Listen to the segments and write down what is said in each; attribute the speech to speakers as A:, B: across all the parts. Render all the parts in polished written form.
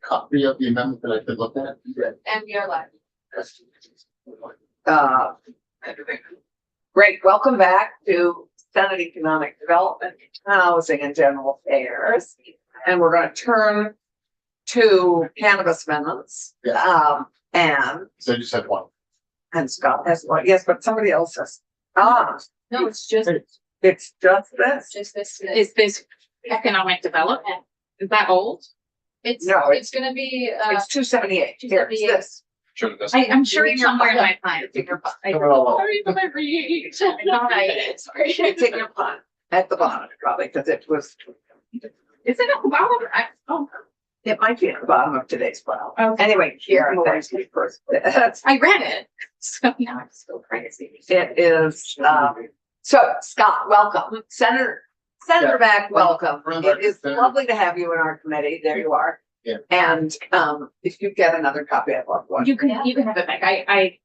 A: copy of the amendment that I could look at?
B: And you're live.
C: Uh, Great, welcome back to Senate Economic Development, Housing and General Affairs. And we're gonna turn to cannabis amendments.
A: Yeah.
C: And
A: So I just had one.
C: Scott has one, yes, but somebody else has.
B: No, it's just
C: It's just this.
B: this.
D: Is this economic development? Is that old?
B: It's,
C: No,
B: it's gonna be,
C: It's 278. Here, it's
B: 278.
C: this.
E: Sure, that's.
D: I'm sure it's
C: Your
D: somewhere in
C: pocket.
D: my plan.
C: It's in your pocket.
D: Sorry for my reach. Sorry.
C: It's in your pocket at the bottom, probably, because it was,
D: Is it at the bottom?
C: it might be at the bottom of today's file.
D: Okay.
C: Anyway, here, thanks you first. That's
D: I read it, so now I'm still crazy.
C: It is, so Scott, welcome. Senator Back, welcome. It is lovely to have you in our committee. There you are.
A: Yeah.
C: And, if you get another copy, I'd love one.
D: You can have it back. I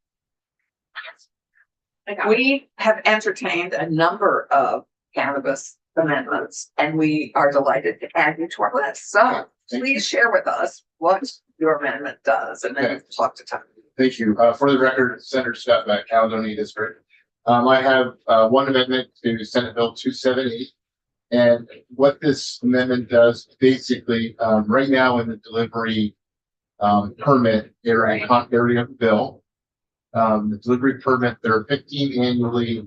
D: got it.
C: We have entertained a number of cannabis amendments and we are delighted to add you to our list. So please share with us what your amendment does and then talk to Tom.
A: Thank you. For the record, Senator Scott Beck, Caledonia District. I have one amendment to Senate Bill 270. And what this amendment does, basically, right now in the delivery permit area of the bill, the delivery permit, there are 15 annually,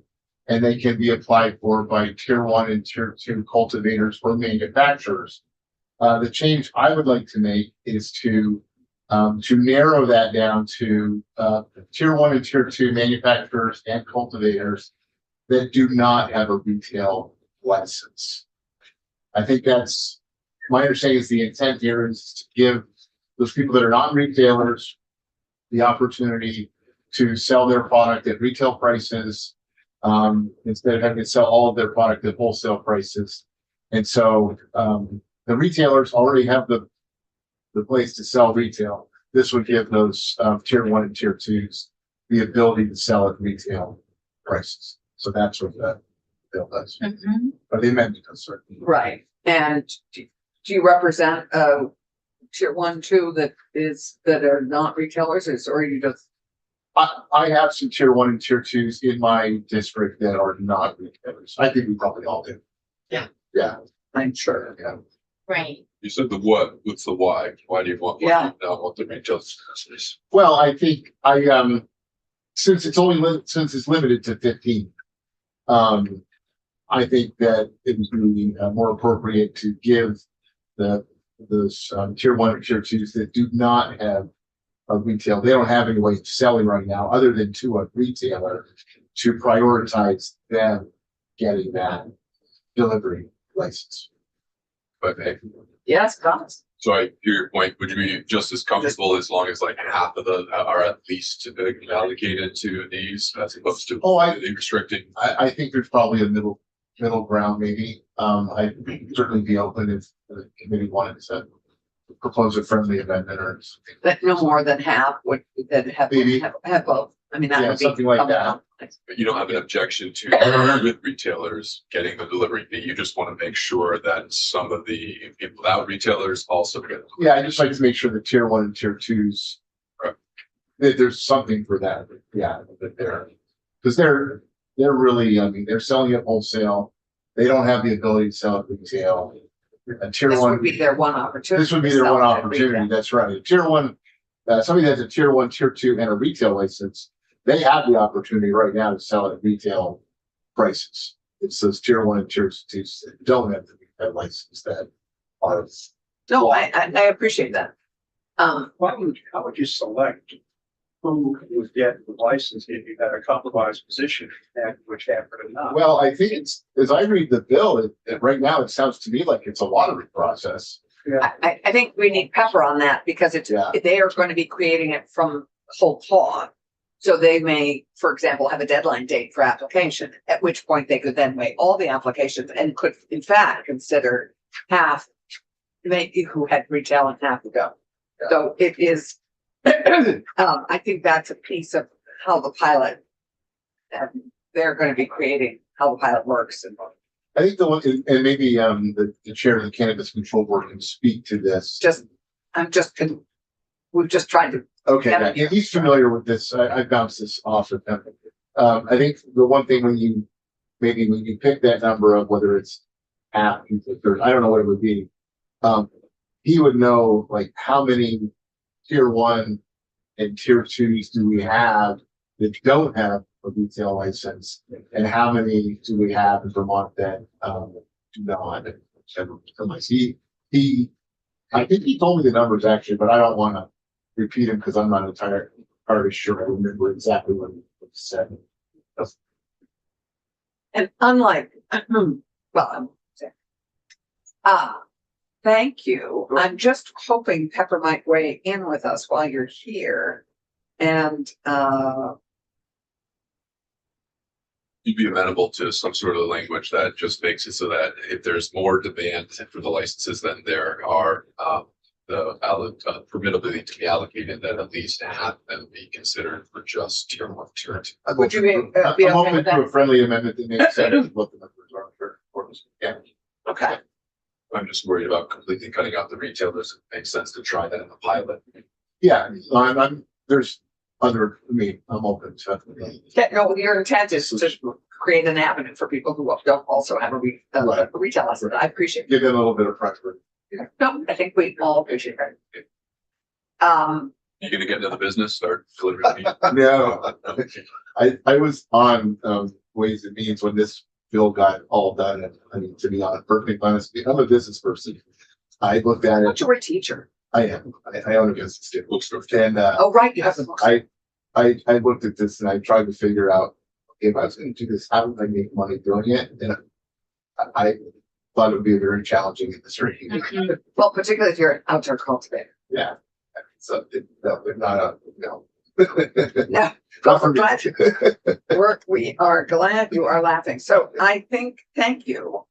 A: and they can be applied for by tier 1 and tier 2 cultivators or manufacturers. The change I would like to make is to narrow that down to tier 1 and tier 2 manufacturers and cultivators that do not have a retail license. I think that's my understanding is the intent here is to give those people that are not retailers the opportunity to sell their product at retail prices instead of having to sell all of their product at wholesale prices. And so the retailers already have the place to sell retail. This would give those tier 1 and tier 2s the ability to sell at retail prices. So that's what that bill does.
D: Mhm.
A: Or the amendment does, certainly.
C: Right. And do you represent tier 1, 2 that are not retailers or you just?
A: I have some tier 1 and tier 2s in my district that are not retailers. I think we probably all do.
C: Yeah.
A: Yeah.
C: I'm sure.
A: Yeah.
D: Right.
E: You said the what, what's the why? Why do you want, why do you not want the retail business?
A: Well, I think since it's limited to 15, I think that it would be more appropriate to give those tier 1 or tier 2s that do not have a retail, they don't have any way of selling right now other than to a retailer, to prioritize them getting that delivery license.
E: But hey,
C: Yes, Scott.
E: so I hear your point. Would you be just as comfortable as long as like half of the are at least allocated to these as opposed to the restricting?
A: I think there's probably a middle ground, maybe. I'd certainly be open if the committee wanted to propose a friendly amendment or something.
C: That no more than half would that have
A: Maybe.
C: have both. I mean, that
A: Yeah,
C: would be
A: something like that.
E: But you don't have an objection to with retailers getting the delivery fee. You just want to make sure that some of the people without retailers also get.
A: Yeah, I just like to make sure the tier 1 and tier 2s,
E: Right.
A: that there's something for that. Yeah, that because they're really, I mean, they're selling it wholesale. They don't have the ability to sell it retail. A tier
C: This
A: 1
C: would be their one opportunity.
A: This would be
C: to
A: their
C: sell
A: one
C: it at
A: opportunity.
C: retail.
A: That's right. Tier 1, somebody that's a tier 1, tier 2 and a retail license, they have the opportunity right now to sell at retail prices. It's those tier 1 and tier 2s that don't have the retail license that are.
C: No, I appreciate that.
F: How would you select who would get the license if you had a compromised position and which happened or not?
A: Well, I think it's, as I read the bill, right now, it sounds to me like it's a lottery process.
F: Yeah.
C: I think we need pepper on that because they are going to be creating it from whole cloth. So they may, for example, have a deadline date for application, at which point they could then weigh all the applications and could, in fact, consider half maybe who had retail and half who don't.
A: Yeah.
C: So it is, I think that's a piece of how the pilot, they're going to be creating how the pilot works. And
A: I think the one, and maybe the chair of the Cannabis Control Board can speak to this.
C: just we've just tried to,
A: Okay,
C: Yeah.
A: yeah, he's familiar with this. I bounced this off of him. I think the one thing when you pick that number of whether it's half, or I don't know what it would be. He would know like how many tier one and tier twos do we have that don't have a retail license, and how many do we have in Vermont that do not? I think he told me the numbers actually, but I don't want to repeat them because I'm not entirely sure I remember exactly what he said.
C: and unlike, well, thank you. I'm just hoping Pepper might weigh in with us while you're here. And,
E: You'd be amenable to some sort of language that just makes it so that if there's more demand for the licenses than there are, the permittability to be allocated, that at least half of them be considered for just tier one, tier two.
C: Would you be
A: I'm
C: okay
A: open
C: with
A: to a
C: that?
A: friendly amendment that makes sense. What the numbers are for us. Yeah.
C: Okay,
E: I'm just worried about completely cutting out the retailers. It makes sense to try that in the pilot.
A: Yeah, there's other, I'm open to.
C: yeah, no, your intent is to create an avenue for people who don't also have a
A: Right.
C: retail license. I appreciate it.
A: Give them a little bit of pressure.
C: No, I think we all appreciate it.
E: You gonna get into the business, start delivering?
A: No, I was on, Ways and Means when this bill got all done, and I mean, to be perfectly honest, I'm a business person. I looked at
C: But
A: it,
C: you were a teacher.
A: I am, I own a business too.
E: Bookstore.
A: And,
C: Oh, right, you have.
A: I looked at this and I tried to figure out if I was gonna do this, how would I make money doing it? And I thought it would be very challenging industry.
C: Well, particularly if you're an outdoor cultivator.
A: Yeah. So, not a, no.
C: No,
A: Not for
C: we're
A: me.
C: glad, we are glad you are laughing. So I think, thank you.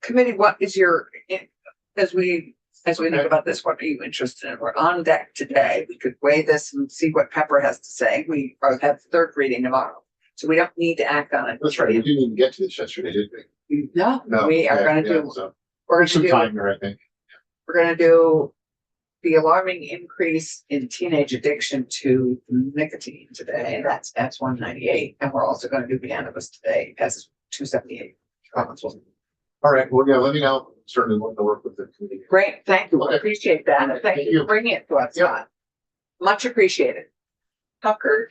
C: Committee, what is your, as we think about this, what are you interested in? We're on deck today. We could weigh this and see what Pepper has to say. We have third reading tomorrow. So we don't need to act on it.
A: That's right, we didn't even get to this yesterday, did we?
C: No,
A: No.
C: we are gonna do,
A: So,
C: we're
A: some
C: gonna
A: time
C: do,
A: here, I think.
C: we're gonna do the alarming increase in teenage addiction to nicotine today. That's S 198. And we're also gonna do cannabis today, S 278.
A: All right, well, yeah, let me know. Certainly want to work with the committee.
C: Great, thank you. I
A: Okay.
C: appreciate that. And thank you for bringing it to us,
A: Yep.
C: Scott. Much appreciated. Tucker.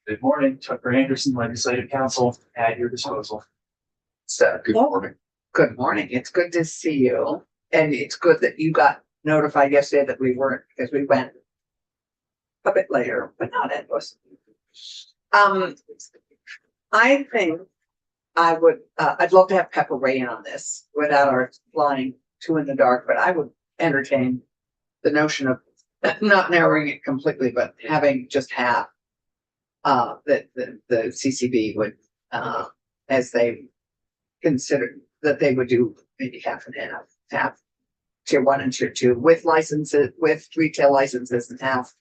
G: Good morning, Tucker Anderson, Legislative Counsel, at your disposal.
C: So,
A: Good morning.
C: good morning. It's good to see you. And it's good that you got notified yesterday that we weren't, because we went a bit later, but not endless. I think I'd love to have Pepper weigh in on this without our flying too in the dark, but I would entertain the notion of not narrowing it completely, but having just half. That the CCB would, as they consider that they would do maybe half and half tier one and tier two with licenses, with retail licenses, and half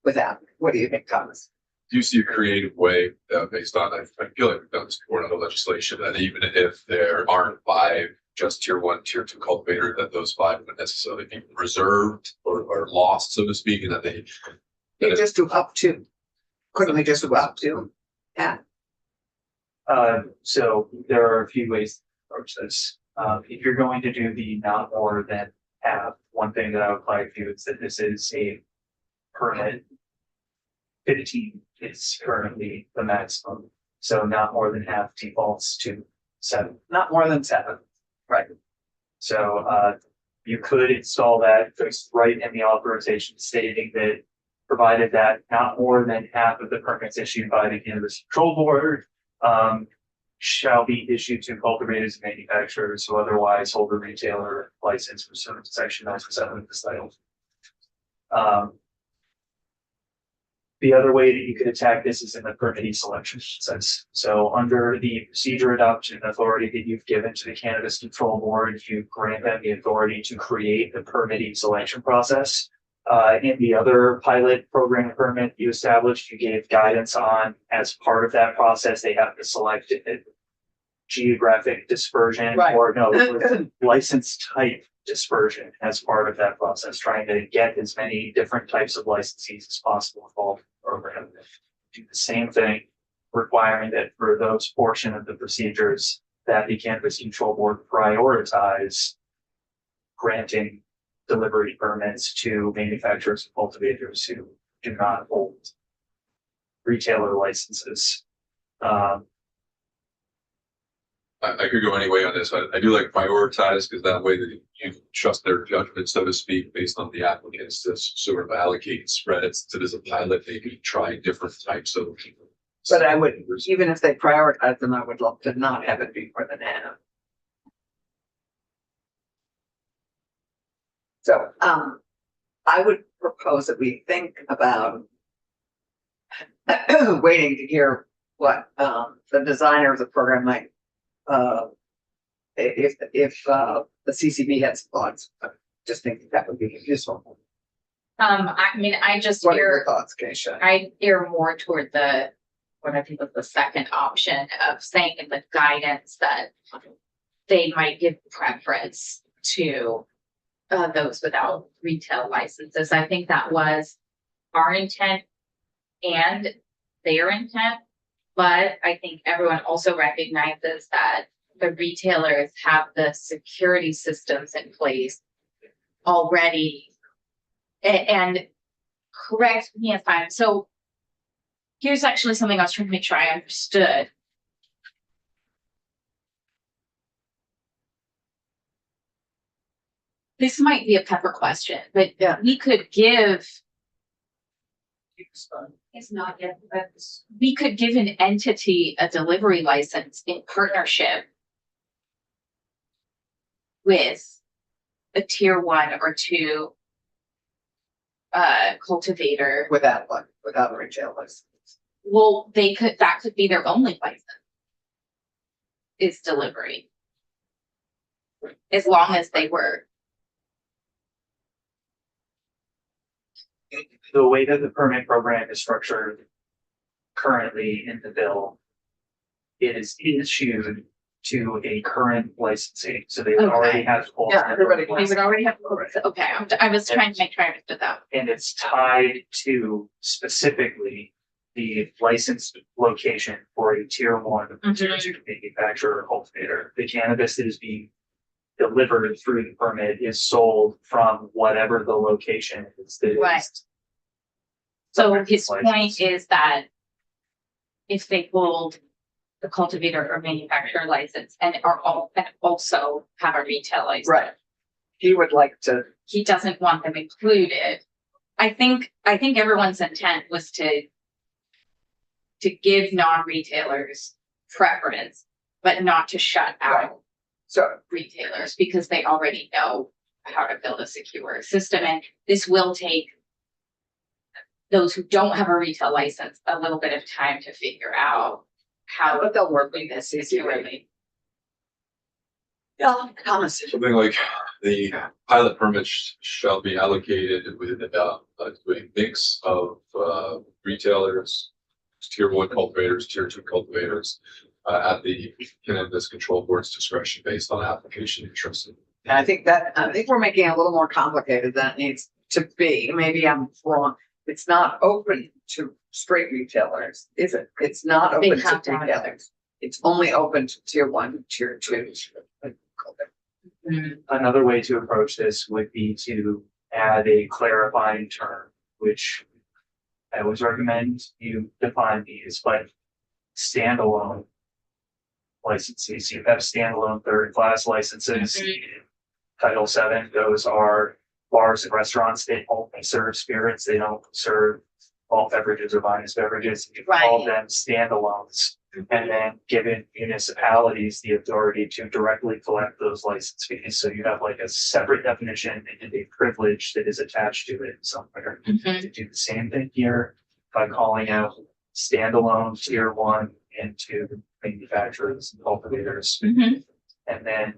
C: without. What do you think, Thomas?
E: Do you see a creative way based on, I feel like we've done this before in other legislation, that even if there aren't 5 just tier one, tier two cultivator, that those 5 would necessarily be reserved or lost, so to speak, and that they.
C: You just do up to. Couldn't we just do up to? Yeah.
G: So there are a few ways to approach this. If you're going to do the not more than half, one thing that I would flag to you is that this is a permit. 15 is currently the maximum, so not more than half defaults to 7.
C: Not more than 7. Right.
G: So you could install that just right in the authorization stating that provided that not more than half of the permits issued by the Cannabis Control Board shall be issued to cultivators and manufacturers who otherwise hold a retailer license pursuant to section 907 of this title. The other way that you could attack this is in the permittee selection sense. So under the procedure adoption authority that you've given to the Cannabis Control Board, you grant them the authority to create the permittee selection process. In the other pilot program permit you established, you gave guidance on, as part of that process, they have to select geographic dispersion
C: Right.
G: or no, it was license type dispersion as part of that process, trying to get as many different types of licensees as possible involved in the program. Do the same thing, requiring that for those portion of the procedures that the Cannabis Control Board prioritize granting delivery permits to manufacturers and cultivators who do not hold retailer licenses.
E: I could go any way on this. I do like prioritize because that way that you trust their judgment, so to speak, based on the applicants to sort of allocate and spread it. So there's a pilot, maybe try different types of.
C: But I would, even if they prioritize them, I would love to not have it be more than half. So, I would propose that we think about waiting to hear what, the designer of the program might, if the CCB has thoughts, I just think that would be useful.
B: I mean, I just
C: What are your
B: hear,
C: thoughts, Keisha?
B: I hear more toward the, what I think was the second option of saying in the guidance that they might give preference to those without retail licenses. I think that was our intent and their intent. But I think everyone also recognizes that the retailers have the security systems in place already. And correct me if I'm, so here's actually something I was trying to make sure I understood. This might be a Pepper question, but
C: Yeah.
B: we could give. It's not yet, but we could give an entity a delivery license in partnership with a tier 1 or 2 cultivator.
C: Without one, without a retail license.
B: Well, that could be their only license. Is delivery. As long as they were.
G: The way that the permit program is structured currently in the bill, it is issued to a current licensee, so they would already
B: Okay.
G: have. full-
C: Yeah, everybody
B: We would already have, okay, I was trying to make sure I understood that.
G: And it's tied to specifically the licensed location for a tier 1 manufacturer or cultivator. The cannabis that is being delivered through the permit is sold from whatever the location is. that is
B: Right. So his
G: licensed.
B: point is that if they hold the cultivator or manufacturer license and also have a retail license.
C: Right. He would like to,
B: He doesn't want them included. I think everyone's intent was to give non-retailers preference, but not to shut out
C: so,
B: retailers because they already know how to build a secure system. And this will take those who don't have a retail license a little bit of time to figure out how
C: but
B: to
C: they'll work
B: do
C: with
B: this
C: this
B: securely.
C: Yeah, Thomas.
E: Something like the pilot permits shall be allocated with a mix of retailers, tier 1 cultivators, tier 2 cultivators, at the Cannabis Control Board's discretion based on application interest.
C: And I think we're making it a little more complicated than it needs to be. Maybe I'm wrong. It's not open to straight retailers, is it? It's not
B: They
C: open to
B: have to have
C: retailers. It's only open to tier 1, tier 2.
G: Another way to approach this would be to add a clarifying term, which I always recommend you define these, but standalone licensees. You have standalone 3rd-class licenses. Title 7, those are bars and restaurants. They only serve spirits. They don't serve all beverages or vinous beverages. You call them standalones. And then giving municipalities the authority to directly collect those license fees. So you have like a separate definition and a privilege that is attached to it somewhere. To do the same thing here by calling out standalone tier 1 and 2 manufacturers and cultivators. And then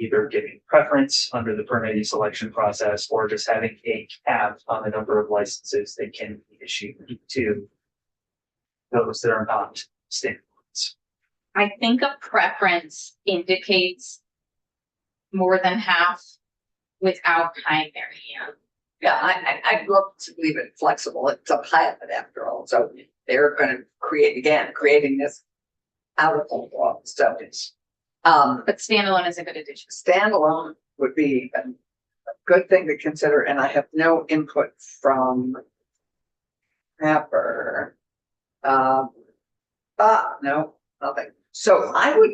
G: either giving preference under the permitting selection process or just having a cap on the number of licenses that can be issued to those that are not state.
B: I think a preference indicates more than half without primary.
C: Yeah, I'd love to leave it flexible. It's a pilot after all, so they're gonna creating this out of whole law, so it's.
B: But standalone is a good addition.
C: Standalone would be a good thing to consider, and I have no input from Pepper. No, nothing. So I would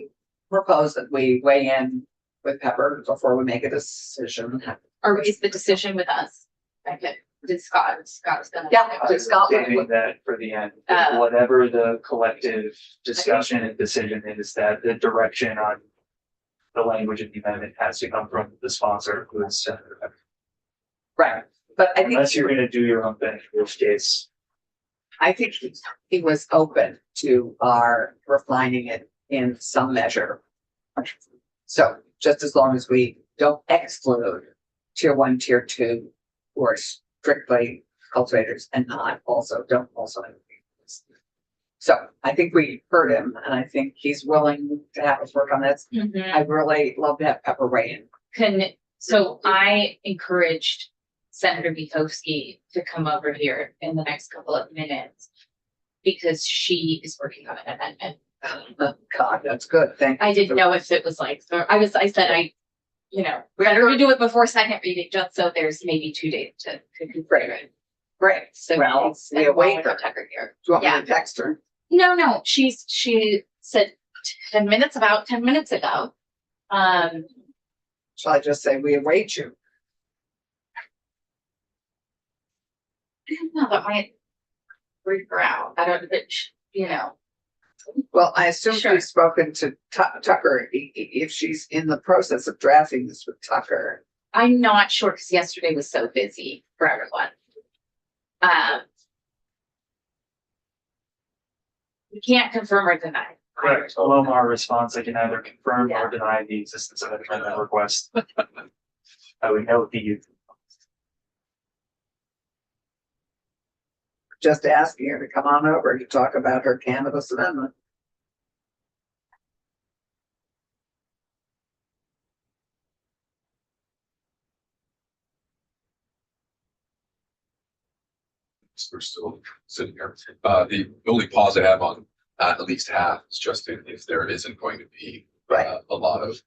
C: propose that we weigh in with Pepper before we make a decision.
B: Or is the decision with us? Okay, did Scott's gonna.
C: Yeah, Scott.
G: Saving that for the end,
B: Uh,
G: whatever the collective discussion and decision is, that the direction on the language of the amendment has to come from the sponsor, who is Senator Pepper.
C: Right, but I think.
G: Unless you're gonna do your own thing, in which case,
C: I think he was open to our refining it in some measure. So just as long as we don't exclude tier 1, tier 2, who are strictly cultivators and don't also. So I think we heard him and I think he's willing to have us work on this.
B: Mhm.
C: I'd really love to have Pepper weigh in.
B: So I encouraged Senator Bukowski to come over here in the next couple of minutes. Because she is working on an amendment.
C: Oh, God, that's good. Thank you.
B: I didn't know if it was like, I said, we're gonna do it before second reading, just so there's maybe 2 days to consider it.
C: Great.
B: So
C: Well,
B: it's
C: we await
B: for
C: her.
B: Tucker here.
C: Do you want me
B: Yeah.
C: to text her?
B: No, she said 10 minutes, about 10 minutes ago.
C: Shall I just say we await you?
B: No, that might freak her out. I don't, but,
C: Well, I assume
B: Sure.
C: you've spoken to Tucker, if she's in the process of drafting this with Tucker.
B: I'm not sure because yesterday was so busy for everyone. You can't confirm or deny.
G: correct, along our response, I can either confirm
B: Yeah.
G: or deny the existence of an amendment request. I would note the youth.
C: Just asking her to come on over to talk about her cannabis amendment.
E: We're still sitting here. The only pause I have on at least half is just if there isn't going to be a lot of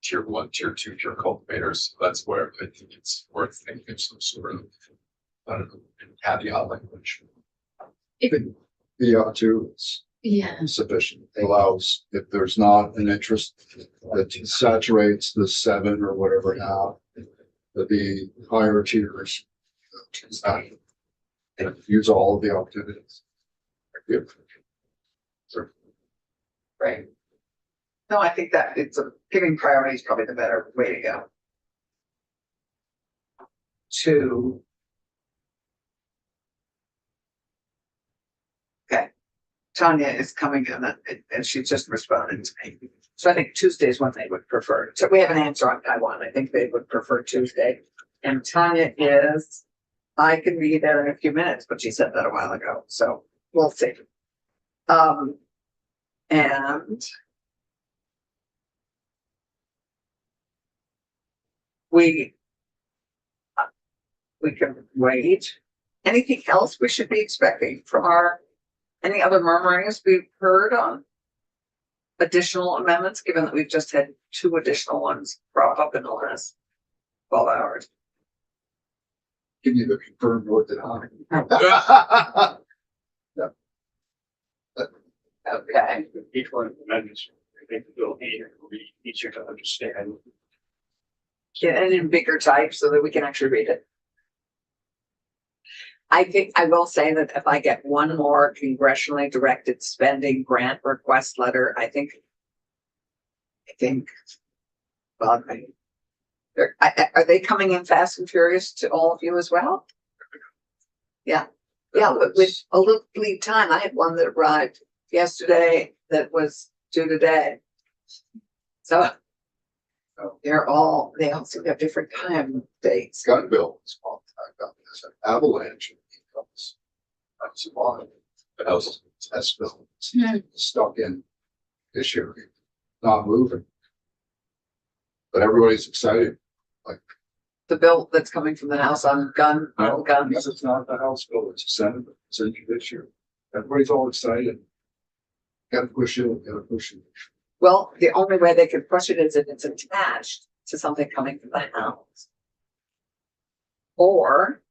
E: tier 1, tier 2, tier cultivators. That's where I think it's worth thinking of some sort of, I don't know, caveat language.
H: The up to is
B: Yeah.
H: sufficient, allows, if there's not an interest that saturates the 7 or whatever now, the higher tiers. And use all of the opportunities.
C: Right. No, I think that giving priority is probably the better way to go. Okay. Tanya is coming in and she just responded to me. So I think Tuesday is when they would prefer. So we have an answer on Taiwan. I think they would prefer Tuesday. And Tanya I can be there in a few minutes, but she said that a while ago. So we'll see. And we can wait. Anything else we should be expecting from any other murmurings we've heard on additional amendments, given that we've just had 2 additional ones crop up in the last 12 hours?
H: Give you the confirmed vote that
C: Okay.
F: Each one of the amendments, I think the bill here will be easier to understand.
C: Yeah, and in bigger type so that we can actually read it. I think I will say that if I get one more congressionally directed spending grant request letter, I think, well, are they coming in fast and furious to all of you as well? Yeah, but with a little lead time, I had one that arrived yesterday that was due today. So they all seem to have different time dates.
H: Gun bill is called, there's an avalanche of emails. That's why
E: The house.
H: test bill
B: Hmm.
H: stuck in this year, not moving. But everybody's excited.
C: The bill that's coming from the House on guns.
H: Because it's not the House bill, it's a Senate, bill. It's in this year. Everybody's all excited. Gotta push it, gotta push it.
C: Well, the only way they could push it is if it's attached to something coming from the House. Or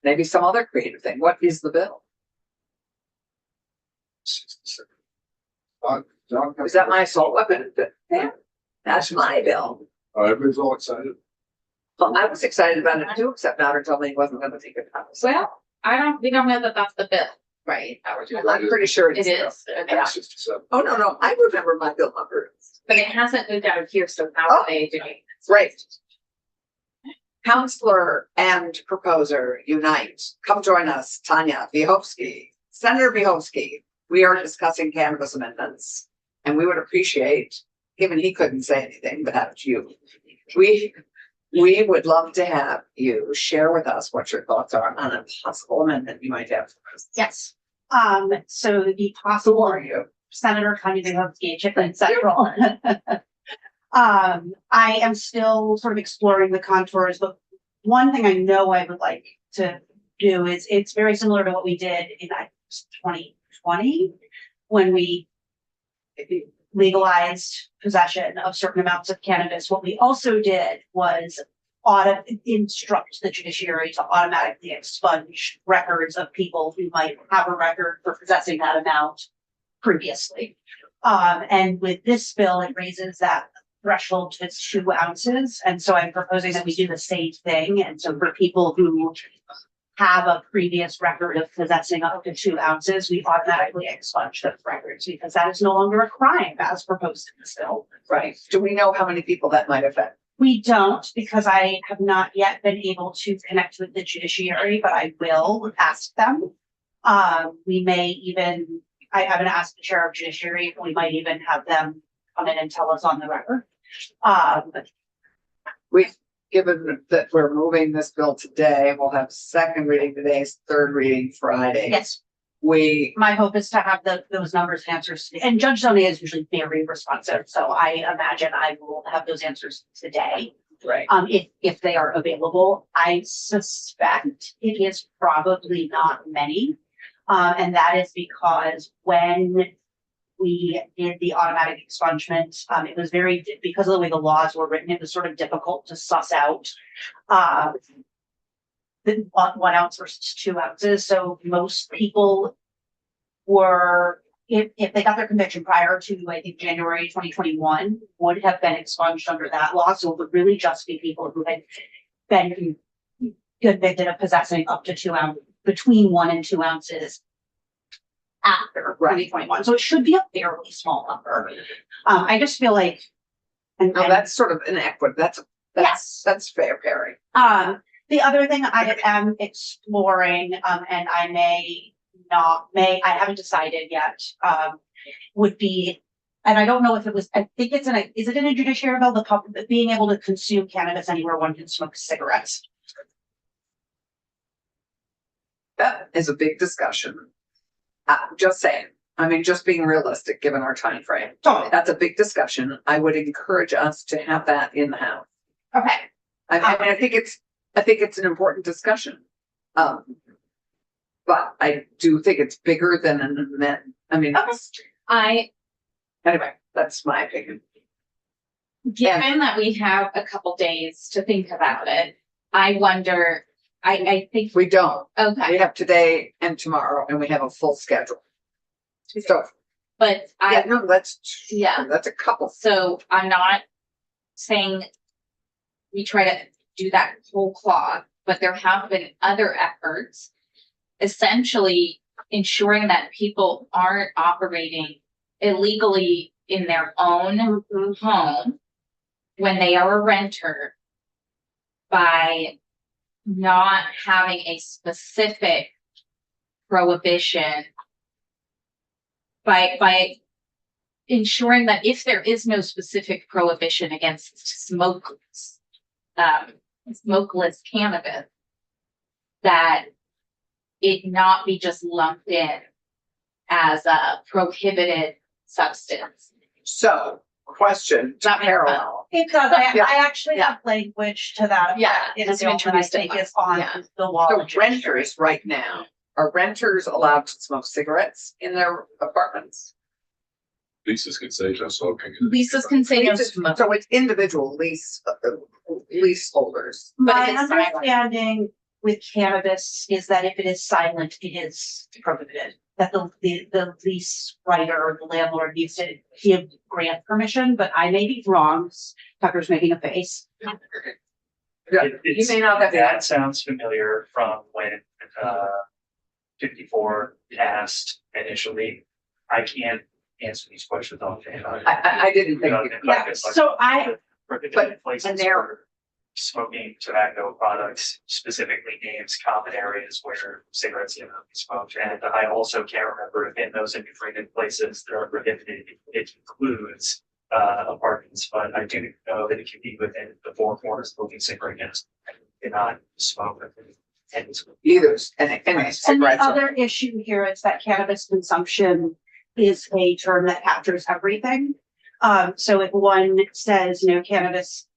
C: maybe some other creative thing. What is the bill? Is that my assault weapon? Yeah, that's my bill.
H: Everybody's all excited.
C: Well, I was excited about it too, except Nader told me he wasn't gonna take it out. So
B: Well, we don't know that that's the bill, right? That we're doing.
C: I'm pretty sure
B: It
C: it's.
B: is, okay.
C: Yeah.
H: 67.
C: Oh, no, I remember my bill number.
B: But it hasn't moved out of here, so how
C: Oh.
B: are they doing?
C: Right. Counselor and proposer unite. Come join us, Tanya Vihovsky, Senator Vihovsky. We are discussing cannabis amendments. And we would appreciate, given he couldn't say anything without you, we would love to have you share with us what your thoughts are on a possible amendment you might have for us.
I: Yes. So the
C: Who
I: possible
C: are you?
I: Senator Tanya Vihovsky, Chiplin Central. I am still sort of exploring the contours, but one thing I know I would like to do is it's very similar to what we did in 2020 when we legalized possession of certain amounts of cannabis. What we also did was instruct the judiciary to automatically expunge records of people who might have a record for possessing that amount previously. And with this bill, it raises that threshold to 2 ounces. And so I'm proposing that we do the same thing. And so for people who have a previous record of possessing up to 2 ounces, we automatically expunge those records because that is no longer a crime as proposed in this bill.
C: Right. Do we know how many people that might affect?
I: We don't, because I have not yet been able to connect with the judiciary, but I will ask them. We may even, I'm gonna ask the chair of judiciary, if we might even have them come in and tell us on the record.
C: Given that we're moving this bill today, we'll have second reading today, third reading Friday.
I: Yes,
C: We,
I: my hope is to have those numbers and answers, and Judge Zone is usually very responsive, so I imagine I will have those answers today.
C: right,
I: If they are available, I suspect it is probably not many. And that is because when we did the automatic expungement, it was because of the way the laws were written, it was sort of difficult to suss out the 1 ounce versus 2 ounces. So most people were, if they got their conviction prior to, I think, January 2021, would have been expunged under that law. So it would really just be people who had been convicted of possessing up to 2 ounces, between 1 and 2 ounces after 2021. So it should be a fairly small number. I just feel like, and
C: no, that's sort of inequitable, that's fair, Perry.
I: the other thing I am exploring, and I haven't decided yet, would be, and I don't know if it was, I think is it in a judiciary bill, being able to consume cannabis anywhere one can smoke cigarettes.
C: That is a big discussion. Just saying, I mean, just being realistic, given our time frame.
I: Totally.
C: That's a big discussion. I would encourage us to have that in the House.
I: Okay.
C: I think it's an important discussion. But I do think it's bigger than an amendment. I mean, anyway, that's my opinion.
B: Given that we have a couple days to think about it, I wonder, I think,
C: We don't.
B: okay,
C: We have today and tomorrow, and we have a full schedule. So,
B: but
C: yeah, no, that's a couple.
B: so I'm not saying we try to do that whole cloth, but there have been other efforts essentially ensuring that people aren't operating illegally in their own home when they are a renter by not having a specific prohibition by ensuring that if there is no specific prohibition against smokeless cannabis, that it not be just lumped in as a prohibited substance.
C: So, question,
B: That makes
C: parallel.
I: It does,
C: Yeah.
I: I actually have language to that.
B: Yeah,
I: In a
B: it's
I: bill that I
B: introduced in
I: think
B: law.
I: is on
B: Yeah.
I: the wall.
C: So renters right now, are renters allowed to smoke cigarettes in their apartments?
E: Leases can say no smoking.
B: Leases can say no
C: Leases-
B: smoke.
C: So it's individual leaseholders.
B: But
I: My
B: if it's silent.
I: understanding with cannabis is that if it is silent, it is prohibited. That the lease writer or the landlord needs to give grant permission, but I may be wrong. Tucker's making a face.
C: Yeah,
G: It-
C: you
G: it's-
C: may not have.
G: That sounds familiar from when, 54 passed initially. I can't answer these questions offhand.
C: I didn't think. you-
I: Yeah, so I,
G: Prohibited places
C: and there-
G: for smoking tobacco products, specifically names common areas where cigarettes cannot be smoked. And I also can't remember if in those integrated places that are prohibited, it includes apartments, but I do know that it can be within the four corners smoking cigarettes. Cannot smoke. And
C: Either, and
I: and the
C: cigarettes.
I: other issue here is that cannabis consumption is a term that captures everything. So if one says no cannabis,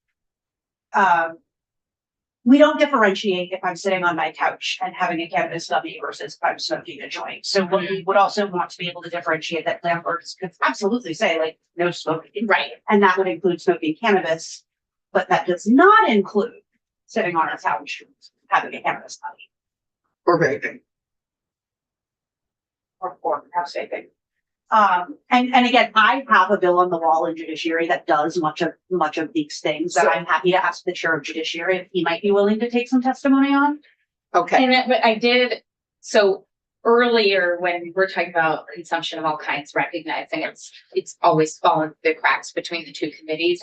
I: we don't differentiate if I'm sitting on my couch and having a cannabis gummy versus if I'm smoking a joint. So what we would also want to be able to differentiate that landlords could absolutely say like no smoking.
B: Right.
I: And that would include smoking cannabis, but that does not include sitting on a couch having a cannabis gummy
C: Or vaping.
I: or perhaps vaping. And again, I have a bill on the wall in judiciary that does much of these things that
C: So-
I: I'm happy to ask the chair of judiciary if he might be willing to take some testimony on.
C: Okay,
B: But I did, so earlier when we were talking about consumption of all kinds, recognizing it's always fallen through the cracks between the two committees.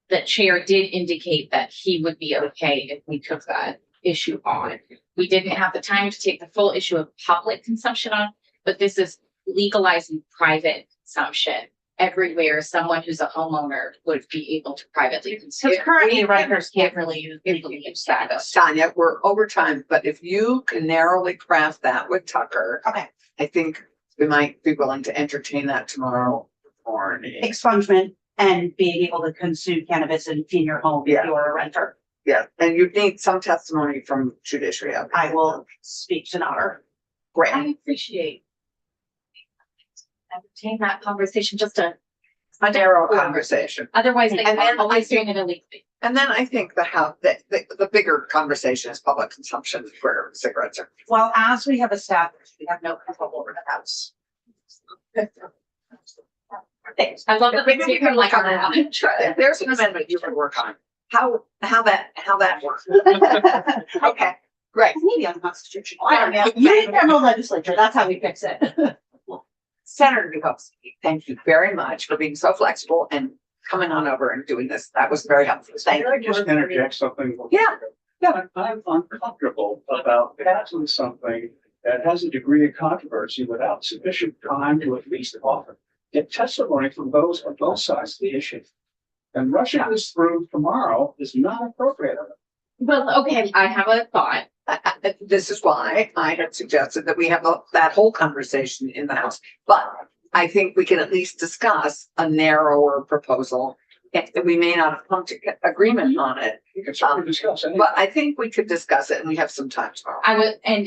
B: The chair did indicate that he would be okay if we took that issue on. We didn't have the time to take the full issue of public consumption on, but this is legalizing private consumption everywhere. Someone who's a homeowner would be able to privately consume.
I: Because currently renters can't really use legally use cannabis.
C: Tanya, we're over time, but if you can narrowly craft that with Tucker.
I: Okay.
C: I think we might be willing to entertain that tomorrow morning.
I: Expungement and being able to consume cannabis in your home if
C: Yeah.
I: you're a renter.
C: Yeah, and you need some testimony from judiciary.
I: I will speak to Nader.
C: Great.
B: I appreciate entertain that conversation, just a,
C: A narrow conversation.
B: otherwise they
C: And then
B: are always
C: I
B: doing it illegally.
C: And then I think the bigger conversation is public consumption where cigarettes are.
I: Well, as we have established, we have no control over the house. Thanks.
B: I love that we
C: Maybe
B: speak
C: we can
B: like
C: work on
B: on
C: that. Try- There's an amendment you can work on. How that works. Okay, great.
I: Maybe unconstitutional. I don't know. You can the legislature. That's how we fix it.
C: Senator Dukowski, thank you very much for being so flexible and coming on over and doing this. That was very helpful. Thank
F: Can I
C: you.
F: just interject something?
C: Yeah.
F: I'm uncomfortable about passing something that has a degree of controversy without sufficient time to at least offer get testimony from those on both sides of the issue. And rushing this through tomorrow is not appropriate.
B: Well, okay, I have a thought.
C: This is why I had suggested that we have that whole conversation in the House. But I think we can at least discuss a narrower proposal. If we may not have come to agreement on it,
F: You can certainly discuss it.
C: but I think we could discuss it and we have some time tomorrow.
B: I would, and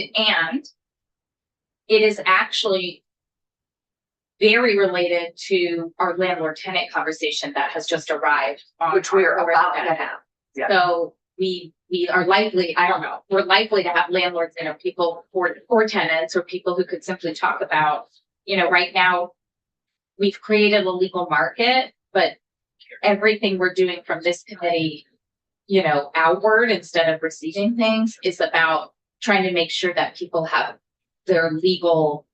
B: it is actually very related to our landlord tenant conversation that has just arrived on.
C: Which we are
B: our
C: about to
B: agenda.
C: have. Yeah.
B: So we are likely, I don't know, we're likely to have landlords, people or tenants or people who could simply talk about, right now we've created a legal market, but everything we're doing from this committee, outward instead of receiving things is about trying to make sure that people have their legal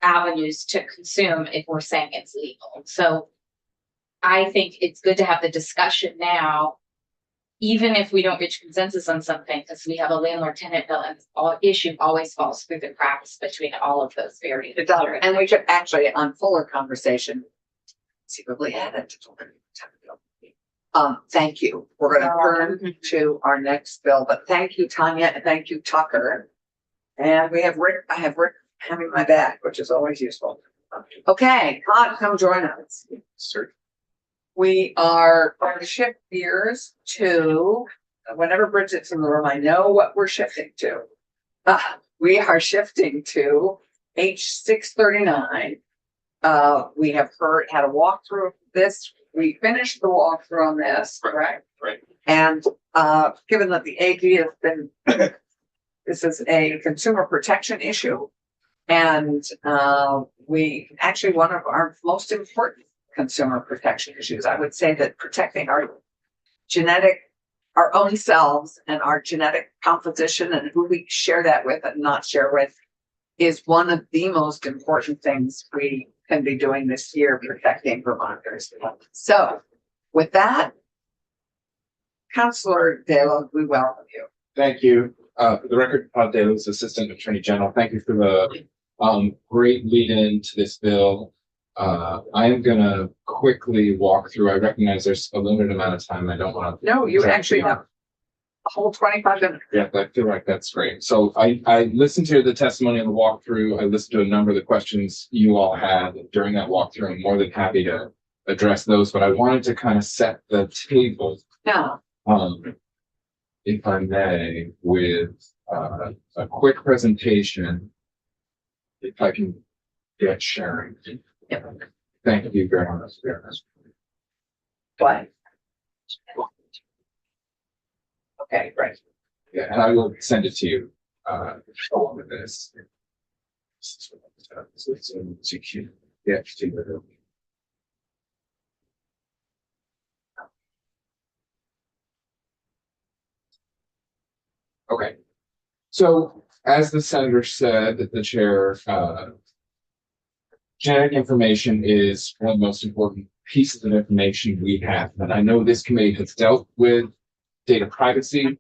B: avenues to consume if we're saying it's legal. So I think it's good to have the discussion now, even if we don't reach consensus on something, because we have a landlord tenant bill and all issue always falls through the cracks between all of those various.
C: It does. And we should actually, on fuller conversation, conceivably add it. Thank you. We're gonna turn to our next bill, but thank you, Tanya, and thank you, Tucker. And we have Rick, I have Rick having my back, which is always useful. Okay, Todd, come join us.
A: Sir.
C: We are going to shift gears to, whenever Bridget's in the room, I know what we're shifting to. We are shifting to H 639. We have had a walkthrough of this. We finished the walkthrough on this, correct?
E: Right.
C: And, given that the AG has been, this is a consumer protection issue. And, we actually, one of our most important consumer protection issues, I would say that protecting our own selves and our genetic composition and who we share that with and not share with is one of the most important things we can be doing this year, protecting Vermonters. So with that, Councillor Dale, we welcome you.
J: Thank you. For the record, Todd Davis, Assistant Attorney General. Thank you for the great lead in to this bill. I am gonna quickly walk through. I recognize there's a limited amount of time. I don't want to.
C: No, you actually have a whole 25 minutes.
J: Yeah, I feel like that's great. So I listened to the testimony and the walkthrough. I listened to a number of the questions you all had during that walkthrough. I'm more than happy to address those, but I wanted to kind of set the table.
C: Yeah.
J: If I may, with a quick presentation, if I can get sharing. Thank you very much.
C: What? Okay, great.
J: Yeah, and I will send it to you along with this. Yeah, okay. So as the senator said, the chair, genetic information is one of the most important pieces of information we have. And I know this committee has dealt with data privacy,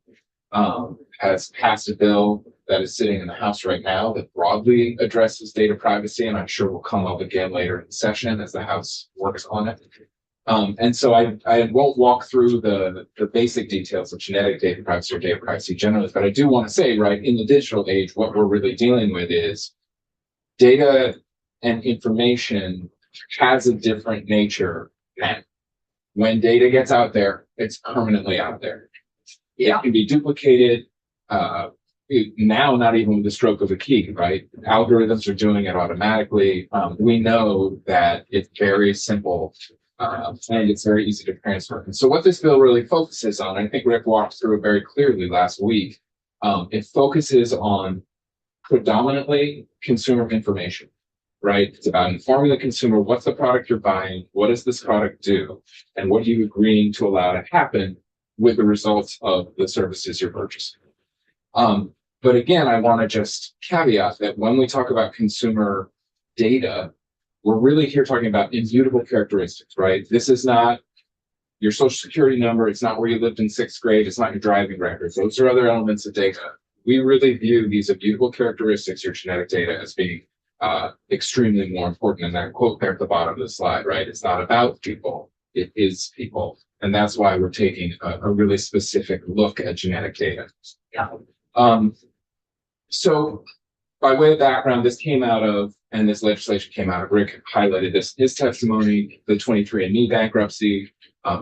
J: has passed a bill that is sitting in the House right now that broadly addresses data privacy, and I'm sure will come up again later in the session as the House works on it. And so I won't walk through the basic details of genetic data privacy or data privacy generally, but I do want to say, right, in the digital age, what we're really dealing with is data and information has a different nature now. When data gets out there, it's permanently out there.
C: Yeah.
J: It can be duplicated, now not even with the stroke of a key, right? Algorithms are doing it automatically. We know that it's very simple and it's very easy to transfer. And so what this bill really focuses on, I think Rick walked through it very clearly last week, it focuses on predominantly consumer information, right? It's about informing the consumer, what's the product you're buying, what does this product do, and what are you agreeing to allow to happen with the results of the services you're purchasing. But again, I want to just caveat that when we talk about consumer data, we're really here talking about immutable characteristics, right? This is not your social security number. It's not where you lived in 6th grade. It's not your driving records. Those are other elements of data. We really view these immutable characteristics, your genetic data, as being extremely more important. And that quote there at the bottom of the slide, right? It's not about people. It is people. And that's why we're taking a really specific look at genetic data.
C: Yeah.
J: So by way of background, this came out of, and this legislation came out of, Rick highlighted this, his testimony, the 23andMe bankruptcy.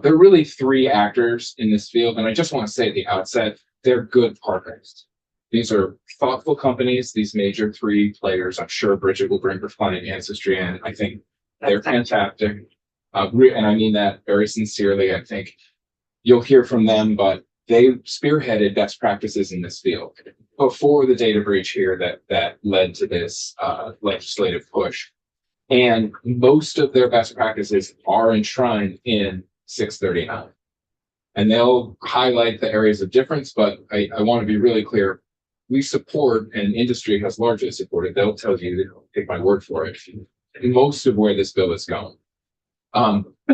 J: There are really 3 actors in this field. And I just want to say at the outset, they're good partners. These are thoughtful companies, these major 3 players. I'm sure Bridget will bring her client Ancestry in. I think they're fantastic. And I mean that very sincerely. I think you'll hear from them, but they spearheaded best practices in this field before the data breach here that led to this legislative push. And most of their best practices are enshrined in 639. And they'll highlight the areas of difference, but I want to be really clear. We support, and industry has largely supported, they'll tell you, take my word for it, most of where this bill is going.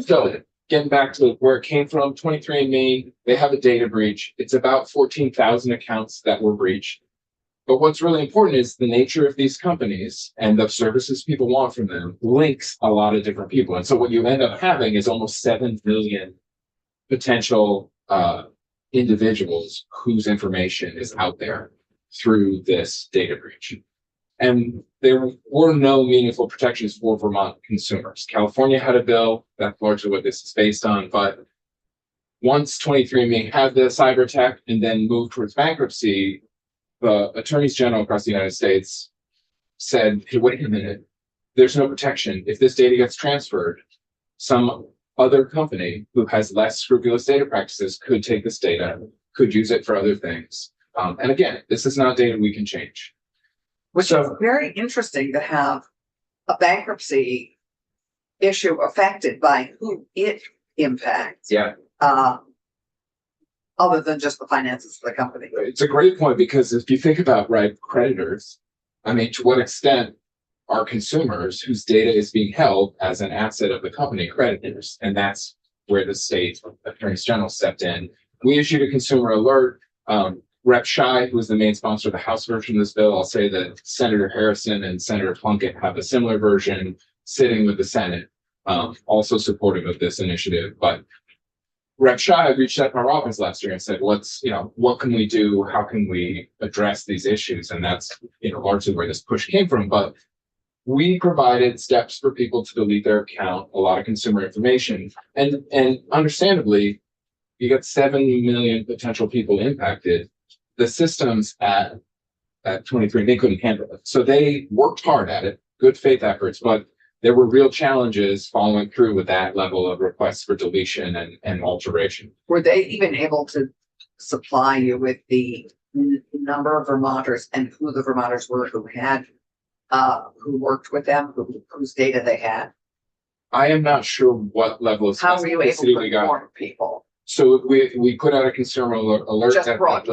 J: So getting back to where it came from, 23andMe, they have a data breach. It's about 14,000 accounts that were breached. But what's really important is the nature of these companies and the services people want from them links a lot of different people. And so what you end up having is almost 7 million potential individuals whose information is out there through this data breach. And there were no meaningful protections for Vermont consumers. California had a bill, that's largely what this is based on, but once 23andMe had the cyber attack and then moved towards bankruptcy, the attorneys general across the United States said, hey, wait a minute, there's no protection. If this data gets transferred, some other company who has less scrupulous data practices could take this data, could use it for other things. And again, this is not data we can change.
C: Which is very interesting to have a bankruptcy issue affected by who it impacts.
J: Yeah.
C: Other than just the finances of the company.
J: It's a great point because if you think about, right, creditors, I mean, to what extent are consumers whose data is being held as an asset of the company creditors? And that's where the state attorneys general stepped in. We issued a consumer alert. Rep. Scheid, who was the main sponsor of the House version of this bill, I'll say that Senator Harrison and Senator Plunkett have a similar version sitting with the Senate, also supportive of this initiative. But Rep. Scheid reached out to our office last year and said, what can we do? How can we address these issues? And that's, largely where this push came from. But we provided steps for people to delete their account, a lot of consumer information. And understandably, you got 7 million potential people impacted. The systems at 23andMe couldn't handle it. So they worked hard at it, good faith efforts, but there were real challenges following through with that level of requests for deletion and alteration.
C: Were they even able to supply you with the number of Vermonters and who the Vermonters were who had, who worked with them, whose data they had?
J: I am not sure what level of
C: How were you able
J: specificity
C: to
J: we got.
C: inform people?
J: So we put out a consumer alert.
C: Just
J: that
C: broad.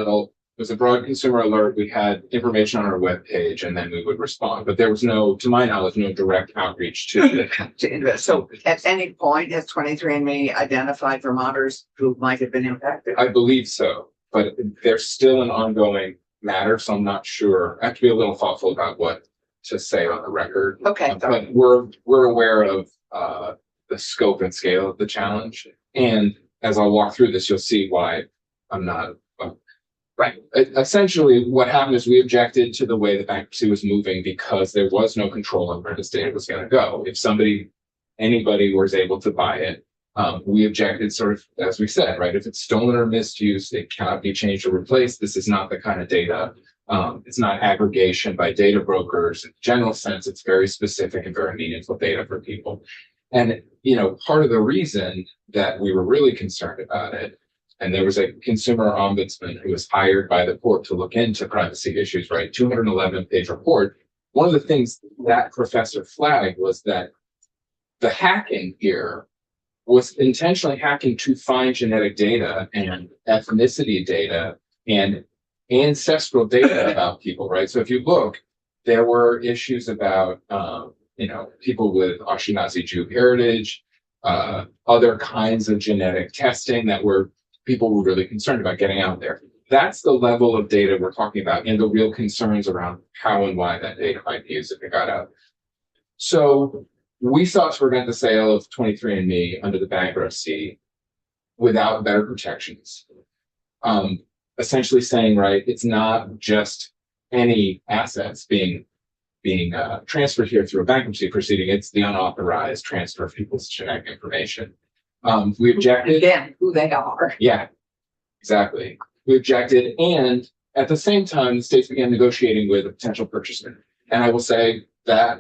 J: It was a broad consumer alert. We had information on our webpage and then we would respond. But there was no, to my knowledge, no direct outreach to
C: To invest. So at any point, has 23andMe identified Vermonters who might have been impacted?
J: I believe so, but there's still an ongoing matter, so I'm not sure. I have to be a little thoughtful about what to say on the record.
C: Okay.
J: But we're aware of the scope and scale of the challenge. And as I'll walk through this, you'll see why I'm not. Right. Essentially, what happened is we objected to the way the bankruptcy was moving because there was no control on where this data was going to go. If anybody was able to buy it, we objected sort of, as we said, right? If it's stolen or misused, it cannot be changed or replaced. This is not the kind of data. It's not aggregation by data brokers. In general sense, it's very specific and very meaningful data for people. And, part of the reason that we were really concerned about it, and there was a consumer ombudsman who was hired by the court to look into privacy issues, right? 211-page report. One of the things that professor flagged was that the hacking here was intentionally hacking to find genetic data and ethnicity data and ancestral data about people, right? So if you look, there were issues about, people with Ashkenazi Jew heritage, other kinds of genetic testing that people were really concerned about getting out there. That's the level of data we're talking about and the real concerns around how and why that data might be used if it got out. So we sought to prevent the sale of 23andMe under the bankruptcy without better protections. Essentially saying, right, it's not just any assets being transferred here through a bankruptcy proceeding, it's the unauthorized transfer of people's genetic information. We objected.
C: Again, who they are.
J: Yeah, exactly. We objected. And at the same time, the states began negotiating with a potential purchaser. And I will say that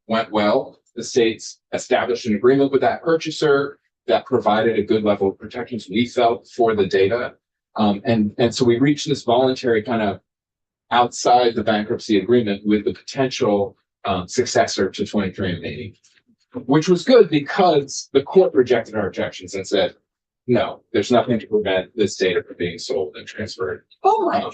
J: went well. The states established an agreement with that purchaser that provided a good level of protections we felt for the data. And so we reached this voluntary kind of outside the bankruptcy agreement with the potential successor to 23andMe. Which was good because the court rejected our objections and said, no, there's nothing to prevent this data from being sold and transferred.
C: Oh my.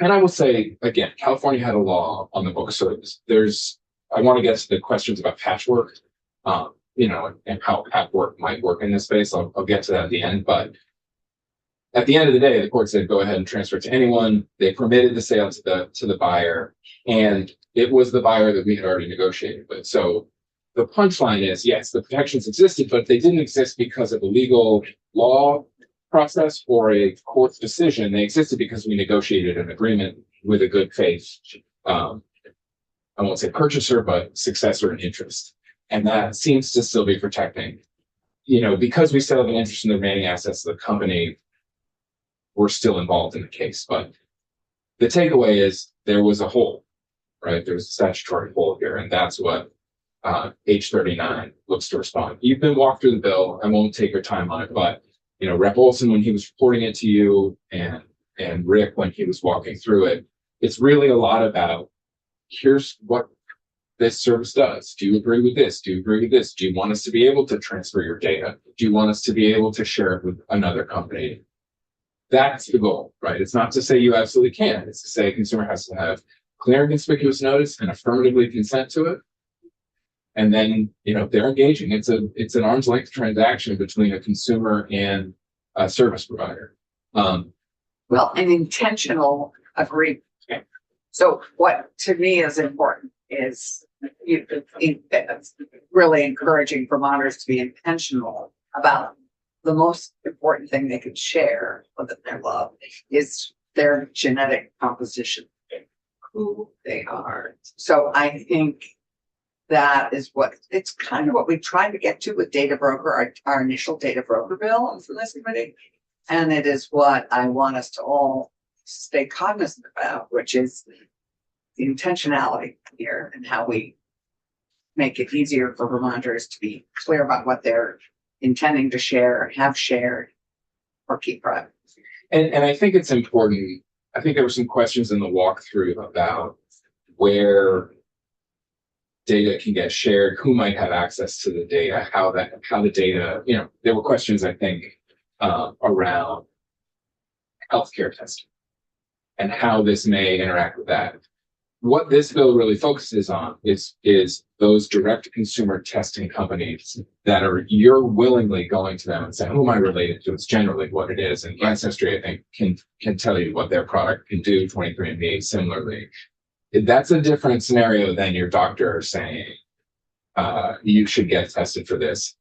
J: And I will say, again, California had a law on the books. So I want to get to the questions about patchwork, and how patchwork might work in this space. I'll get to that at the end. But at the end of the day, the court said, go ahead and transfer it to anyone. They permitted the sale to the buyer, and it was the buyer that we had already negotiated with. So the punchline is, yes, the protections existed, but they didn't exist because of a legal law process or a court decision. They existed because we negotiated an agreement with a good faith, I won't say purchaser, but successor in interest. And that seems to still be protecting, because we still have an interest in the remaining assets of the company, we're still involved in the case. But the takeaway is there was a hole, right? There was a statutory hole here, and that's what H39 looks to respond. You've been walked through the bill. I won't take your time on it, but Rep. Olson, when he was reporting it to you, and Rick, when he was walking through it, it's really a lot about here's what this service does. Do you agree with this? Do you agree with this? Do you want us to be able to transfer your data? Do you want us to be able to share it with another company? That's the goal, right? It's not to say you absolutely can. It's to say a consumer has to have clear and conspicuous notice and affirmatively consent to it. And then, they're engaging. It's an arm's length transaction between a consumer and a service provider.
C: Well, an intentional agreement. So what to me is important is it's really encouraging Vermonters to be intentional about the most important thing they could share within their love is their genetic composition, who they are. So I think that is it's kind of what we tried to get to with Data Broker, our initial Data Broker bill from this committee. And it is what I want us to all stay cognizant about, which is the intentionality here and how we make it easier for Vermonters to be clear about what they're intending to share, have shared, or keep private.
J: And I think it's important. I think there were some questions in the walkthrough about where data can get shared, who might have access to the data, how the data, there were questions, I think, around healthcare testing and how this may interact with that. What this bill really focuses on is those direct to consumer testing companies that you're willingly going to them and saying, who am I related to? It's generally what it is. And Ancestry, I think, can tell you what their product can do. 23andMe similarly. That's a different scenario than your doctor saying, you should get tested for this.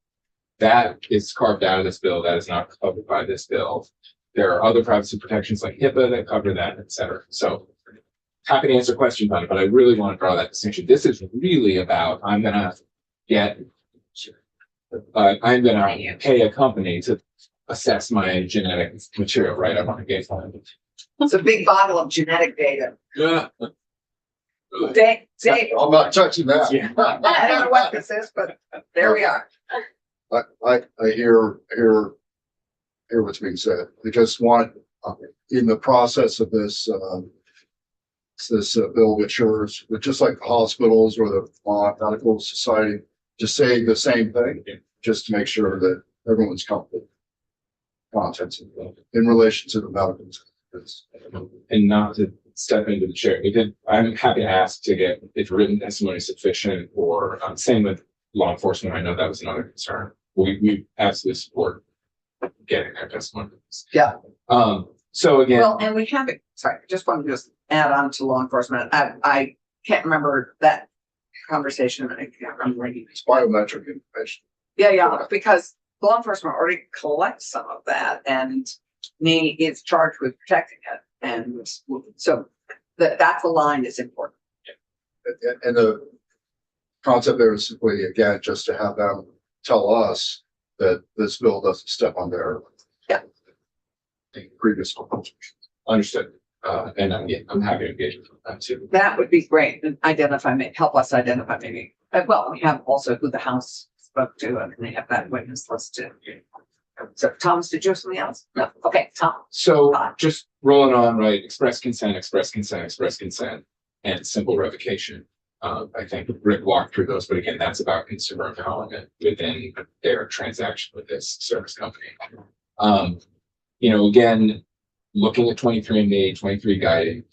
J: That is carved out of this bill. That is not covered by this bill. There are other privacy protections like HIPAA that cover that, et cetera. So happy to answer questions on it, but I really want to draw that distinction. This is really about, I'm going to pay a company to assess my genetic material, right? I want to get one.
C: It's a big bottle of genetic data.
J: Yeah.
C: Dave,
H: I'm not touching that.
J: Yeah.
C: I don't know what this is, but there we are.
H: I hear what's being said. I just want, in the process of this bill matures, but just like the hospitals or the Vermont Medical Society, just saying the same thing, just to make sure that everyone's comfortable. Contents in relation to the medical.
J: And not to step into the chair. I'm happy to ask to get if written testimony sufficient, or same with law enforcement. I know that was another concern. We absolutely support getting their testimony.
C: Yeah.
J: So again,
C: Well, and we have it. Sorry, I just want to just add on to law enforcement. I can't remember that conversation. I can't remember.
H: It's biometric information.
C: Yeah, because law enforcement already collects some of that, and NE is charged with protecting it, and so that the line is important.
H: And the concept there is simply, again, just to have them tell us that this bill doesn't step on their previous proposals.
J: understood. And I'm happy to engage with that too.
C: That would be great, and help us identify maybe. Well, we have also who the House spoke to, and they have that witness list too. So, Thomas, did you have something else? No. Okay, Tom.
J: So just rolling on, right? Express consent, and simple revocation. I think Rick walked through those, but again, that's about consumer empowerment within their transaction with this service company. Again, looking at 23andMe, 23 guiding,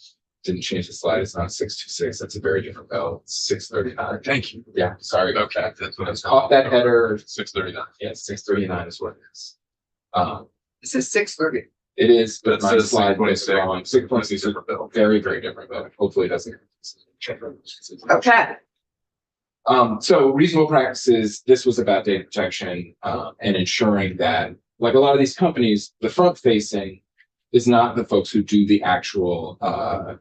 J: didn't change the slide. It's not 626. That's a very different bill. It's 639. Thank you. Yeah, sorry about that. That's what I caught that header.
E: 639.
J: Yeah, 639 is what it is.
C: This is 630.
J: It is, but
E: That
J: my
E: says
J: slide was
E: 6.6.
J: wrong. 6.6 is
E: Different bill.
J: very, very different, but hopefully it doesn't.
C: Okay,
J: So reasonable practices, this was about data protection, and ensuring that, like a lot of these companies, the front facing is not the folks who do the actual, I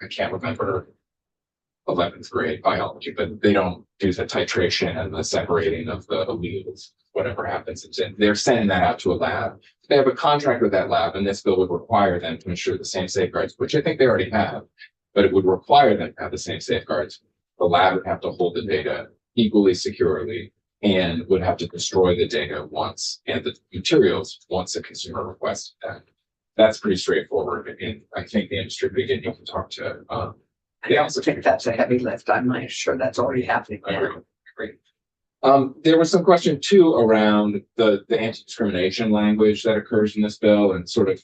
J: can't remember 11th grade biology, but they don't do the titration and the separating of the alleles, whatever happens. They're sending that out to a lab. They have a contract with that lab, and this bill would require them to ensure the same safeguards, which I think they already have, but it would require them to have the same safeguards. The lab would have to hold the data equally securely and would have to destroy the data once and the materials once a consumer requested that. That's pretty straightforward. And I think the industry, again, you can talk to,
C: I also think that's a heavy lift. I'm not sure that's already happening.
J: Great. There was some question too around the anti-discrimination language that occurs in this bill and sort of,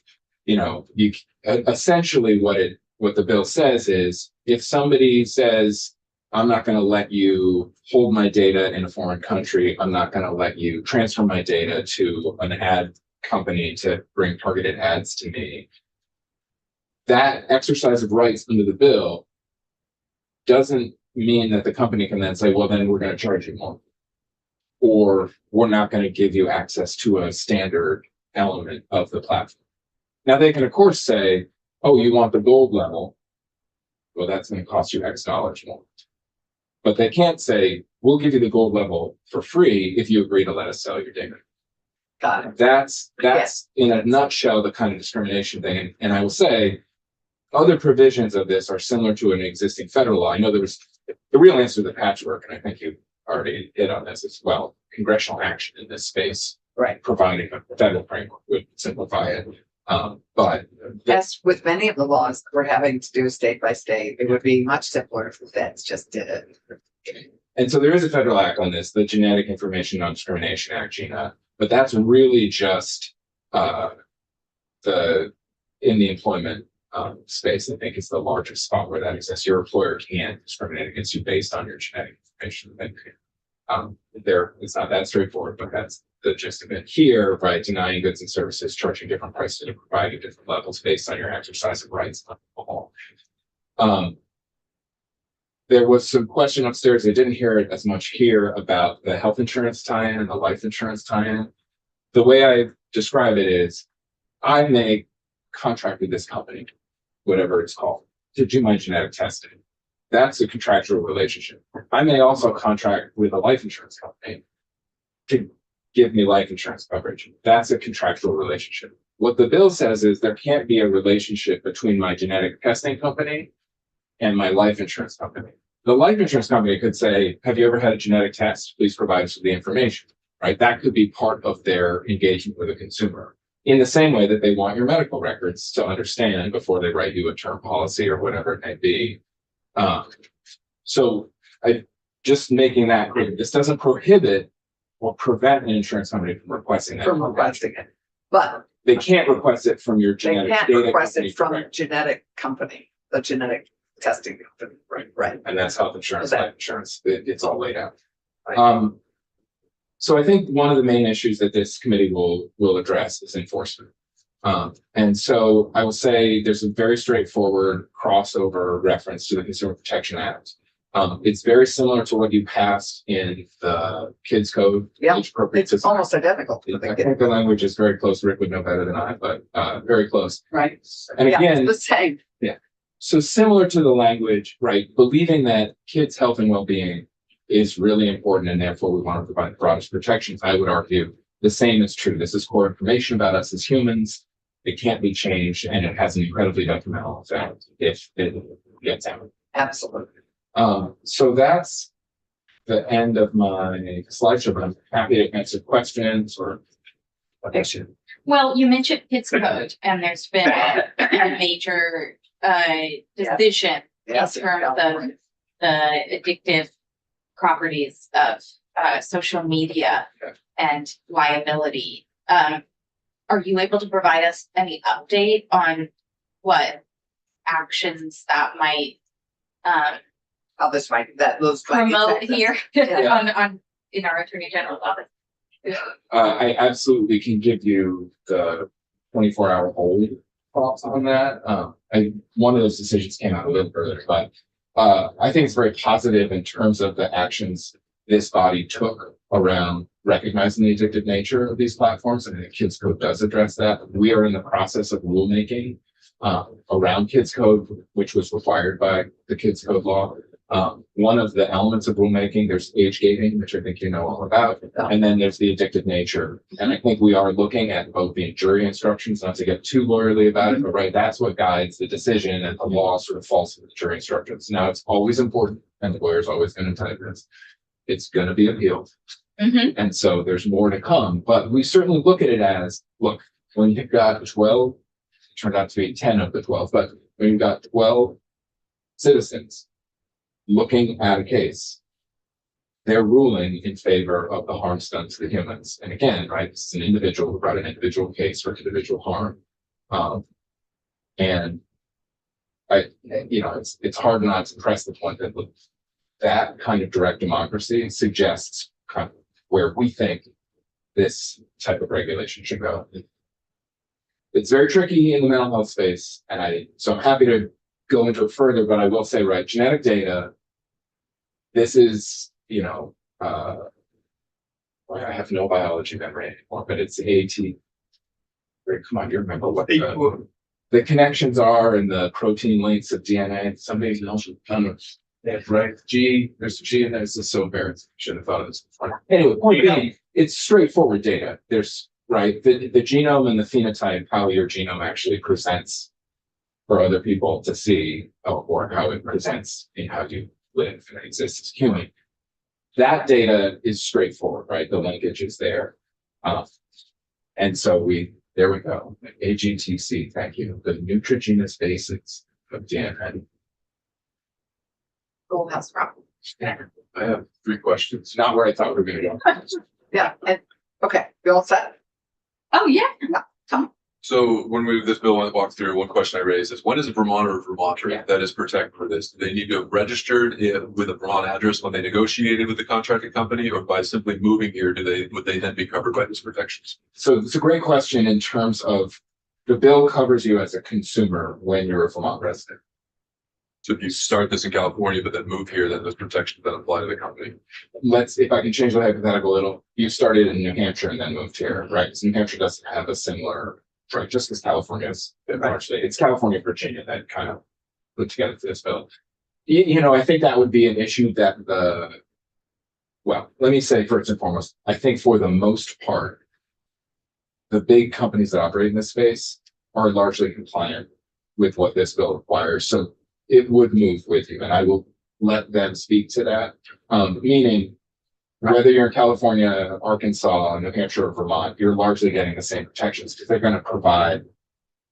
J: essentially what the bill says is if somebody says, I'm not going to let you hold my data in a foreign country, I'm not going to let you transfer my data to an ad company to bring targeted ads to me. That exercise of rights under the bill doesn't mean that the company can then say, well, then we're going to charge you more. Or we're not going to give you access to a standard element of the platform. Now they can of course say, oh, you want the gold level. Well, that's going to cost you X dollars more. But they can't say, we'll give you the gold level for free if you agree to let us sell your data.
C: Got it.
J: That's in a nutshell the kind of discrimination thing. And I will say, other provisions of this are similar to an existing federal law. I know there was the real answer to the patchwork, and I think you already hit on this as well. Congressional action in this space,
C: Right.
J: providing a federal framework would simplify it. But
C: As with many of the laws that we're having to do state by state, it would be much simpler if the feds just did it.
J: and so there is a federal act on this, the Genetic Information Non-Discrimination Act, GINA, but that's really just in the employment space. I think is the largest spot where that exists. Your employer can't discriminate against you based on your genetic information. It's not that straightforward, but that's the gist of it. Here, right, denying goods and services, charging different prices to provide at different levels based on your exercise of rights. There was some question upstairs. I didn't hear it as much here about the health insurance tie-in and the life insurance tie-in. The way I describe it is I may contract with this company, whatever it's called, to do my genetic testing. That's a contractual relationship. I may also contract with a life insurance company to give me life insurance coverage. That's a contractual relationship. What the bill says is there can't be a relationship between my genetic testing company and my life insurance company. The life insurance company could say, have you ever had a genetic test? Please provide us with the information, right? That could be part of their engagement with a consumer. In the same way that they want your medical records to understand before they write you a term policy or whatever it may be. So I just making that clear, this doesn't prohibit or prevent an insurance company from requesting that.
C: From requesting it, but
J: They can't request it from your
C: they
J: genetic
C: can't
J: data
C: request
J: company,
C: it from a
J: correct?
C: genetic company, the genetic testing company. Right.
J: And that's health insurance,
C: Okay.
J: life insurance, it's all laid out.
C: Right.
J: So I think one of the main issues that this committee will address is enforcement. And so I will say there's a very straightforward crossover reference to the Consumer Protection Act. It's very similar to what you passed in the kids code.
C: Yeah,
J: age appropriate
C: It's almost identical. to
J: I
C: the-
J: think the language is very close. Rick would know better than I, but very close.
C: Right.
J: And
C: Yeah,
J: again,
C: it's the same.
J: so similar to the language, right? Believing that kids' health and well-being is really important and therefore we want to provide the broadest protections. I would argue the same is true. This is core information about us as humans. It can't be changed and it has an incredibly detrimental effect if it gets out.
C: Absolutely.
J: So that's the end of my slideshow, but I'm happy to answer questions or.
D: Well, you mentioned kids code and there's been a major decision in
C: Yes.
D: terms of the addictive properties of social media
J: Okay.
D: and liability. Are you able to provide us any update on what actions that might
C: How this might, those. might
D: promote
C: affect us.
D: here
C: Yeah.
D: on in our Attorney General's office?
J: I absolutely can give you the 24-hour hold thoughts on that. One of those decisions came out a little earlier, but I think it's very positive in terms of the actions this body took around recognizing the addictive nature of these platforms, and the Kids Code does address that. We are in the process of rulemaking around Kids Code, which was required by the Kids Code law. One of the elements of rulemaking, there's age gating, which I think you know all about, and then there's the addictive nature. And I think we are looking at both the jury instructions, not to get too lawyerly about it, but right, that's what guides the decision, and the law sort of falls to the jury instructions. Now, it's always important, and the lawyer's always going to tell you this, it's going to be appealed.
B: Mhm.
J: And so there's more to come, but we certainly look at it as, look, when you've got 12, it turned out to be 10 of the 12, but when you've got 12 citizens looking at a case, they're ruling in favor of the harm done to the humans. And again, right, this is an individual who brought an individual case for individual harm. And it's hard not to press the point that that kind of direct democracy suggests kind of where we think this type of regulation should go. It's very tricky in the mental health space, and so I'm happy to go into it further, but I will say, right, genetic data, this is, I have no biology memory anymore, but it's AT. Come on, you remember what the connections are and the protein links of DNA. Somebody else should kind of, right? There's a G in there. This is so embarrassing. Should have thought of this before. Anyway, point being, it's straightforward data. There's right, the genome and the phenotype, how your genome actually presents for other people to see, or how it presents in how you live and exist as a human. That data is straightforward, right? The linkage is there. And so there we go. AGTC, thank you. The nutrigenous basis of DNA.
C: Goldhouse problem.
E: I have 3 questions.
J: Not where I thought we were going to go.
C: Yeah, and, okay, we all set?
B: Oh, yeah.
E: So when this bill went walk through, one question I raised is, when is a Vermonter or Vermonter that is protected for this? Do they need to have registered with a Vermont address when they negotiated with the contracted company, or by simply moving here, would they then be covered by these protections?
J: So it's a great question in terms of the bill covers you as a consumer when you're a Vermont resident.
E: So if you start this in California, but then move here, then those protections then apply to the company.
J: If I can change the hypothetical a little, you started in New Hampshire and then moved here, right? So New Hampshire doesn't have a similar, right? Just as California is, it's California, Virginia that kind of put together for this bill. I think that would be an issue that let me say first and foremost, I think for the most part, the big companies that operate in this space are largely compliant with what this bill requires. So it would move with you, and I will let them speak to that. Meaning, whether you're in California, Arkansas, New Hampshire, or Vermont, you're largely getting the same protections because they're going to provide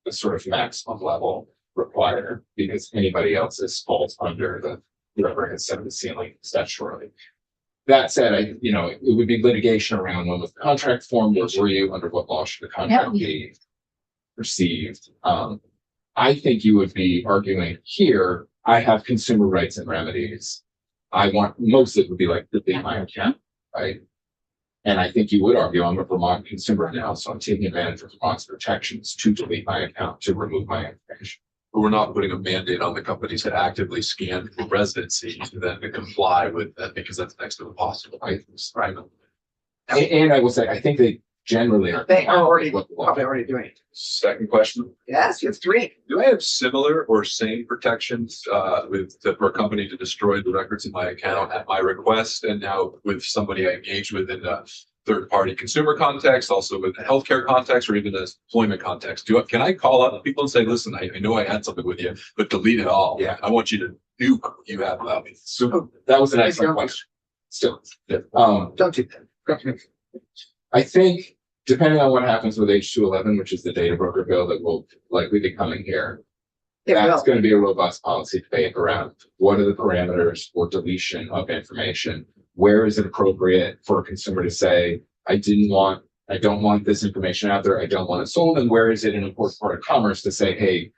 J: the sort of maximum level required, because anybody else's falls under whoever has set the ceiling statutorily. That said, it would be litigation around when was the contract formed, where were you, under what law should the contract be received. I think you would be arguing here, I have consumer rights and remedies. Most of it would be like, delete my account, right? And I think you would argue, I'm a Vermont consumer now, so I'm taking advantage of Vermont's protections to delete my account, to remove my information.
E: But we're not putting a mandate on the companies to actively scan for residency to then comply with that, because that's next to impossible. Right?
J: And I will say, I think they generally are.
C: They are already,
J: what the law-
C: probably already doing it.
E: Second question.
C: Yes, you have 3.
E: Do I have similar or same protections for a company to destroy the records in my account at my request, and now with somebody I engage with in a third-party consumer context, also with a healthcare context, or even an employment context? Can I call up people and say, listen, I know I had something with you, but delete it all.
J: Yeah.
E: I want you to nuke what you have about me.
J: So that was an excellent question. Still,
C: Don't do that.
J: I think depending on what happens with H211, which is the data broker bill that will likely be coming here, that's going to be a robust policy debate around what are the parameters for deletion of information. Where is it appropriate for a consumer to say, I don't want this information out there, I don't want it sold? And where is it an important part of commerce to say, hey,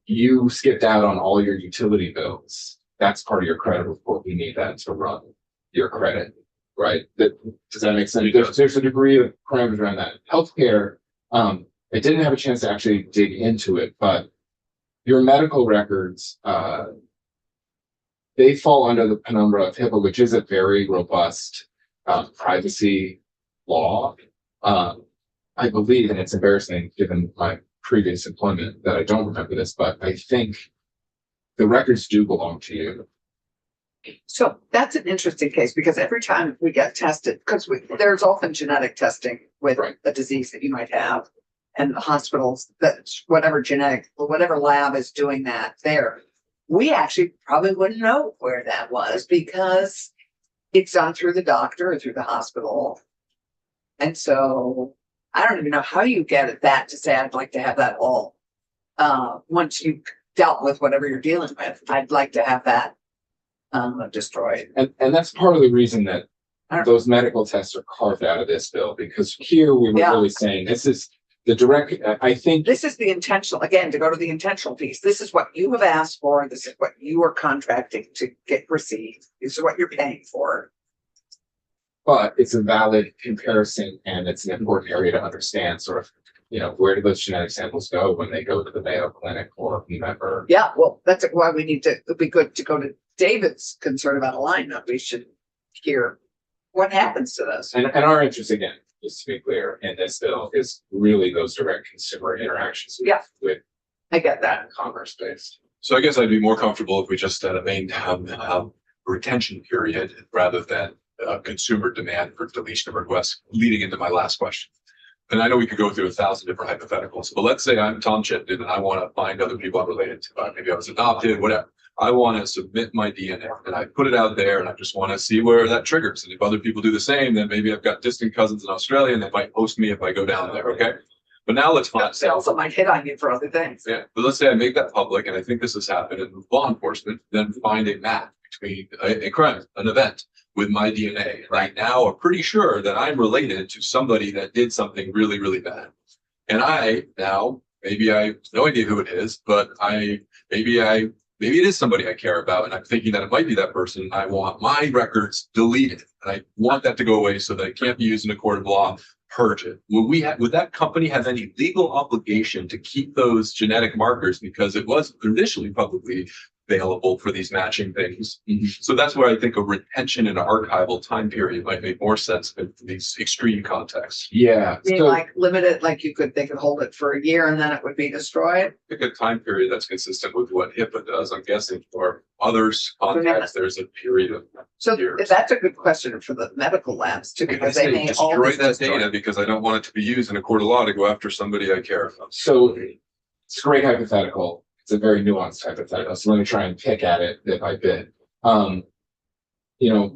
J: you skipped out on all your utility bills. That's part of your credit report. We need that to run your credit, right? Does that make sense? There's a degree of parameters around that. Healthcare, I didn't have a chance to actually dig into it, but your medical records, they fall under the penumbra of HIPAA, which is a very robust privacy law. I believe, and it's embarrassing given my previous employment that I don't remember this, but I think the records do belong to you.
C: So that's an interesting case because every time we get tested, because there's often genetic testing with
J: Right.
C: a disease that you might have. And the hospitals, that whatever genetic, whatever lab is doing that there, we actually probably wouldn't know where that was because it's done through the doctor or through the hospital. And so I don't even know how you get at that to say, I'd like to have that all. Once you've dealt with whatever you're dealing with, I'd like to have that destroyed.
J: And that's part of the reason that
C: I don't-
J: those medical tests are carved out of this bill, because here we were
C: Yeah.
J: really saying this is the direct, I think.
C: This is the intentional, again, to go to the intentional piece. This is what you have asked for. This is what you are contracting to get received. This is what you're paying for.
J: But it's a valid comparison and it's an important area to understand sort of, where do those genetic samples go when they go to the Mayo Clinic or whomever.
C: Yeah, well, that's why we need to, it'd be good to go to David's concern about alignment. We should hear what happens to this.
J: And our interest, again, just to be clear, in this bill is really those direct consumer interactions
C: Yeah.
J: with
C: I get that.
J: that commerce based.
E: So I guess I'd be more comfortable if we just had a main retention period rather than consumer demand for deletion of requests, leading into my last question. And I know we could go through 1,000 different hypotheticals, but let's say I'm Tom Chipton and I want to find other people I'm related to. Maybe I was adopted, whatever. I want to submit my DNA and I put it out there and I just want to see where that triggers. And if other people do the same, then maybe I've got distant cousins in Australia and they might post me if I go down there. Okay. But now let's find
C: They also might hit on you for other things.
E: Yeah, but let's say I make that public, and I think this has happened in law enforcement, then find a match between a crime, an event with my DNA. Right now, I'm pretty sure that I'm related to somebody that did something really, really bad. And I now, maybe I have no idea who it is, but maybe it is somebody I care about, and I'm thinking that it might be that person. I want my records deleted, and I want that to go away so that it can't be used in a court of law. Purge it. Would that company have any legal obligation to keep those genetic markers because it was initially publicly available for these matching things? So that's where I think a retention and archival time period might make more sense in these extreme contexts.
J: Yeah.
C: I mean,
J: So
C: like limited, like they could hold it for a year and then it would be destroyed.
E: Pick a time period that's consistent with what HIPAA does, I'm guessing, for others contexts, there's a period of
C: So
E: years.
C: that's a good question for the medical labs too,
E: I
C: because
E: say
C: they may
E: destroy
C: always
E: that
C: destroy.
E: data because I don't want it to be used in a court of law to go after somebody I care about.
J: So it's a great hypothetical. It's a very nuanced hypothetical. So let me try and pick at it bit by bit.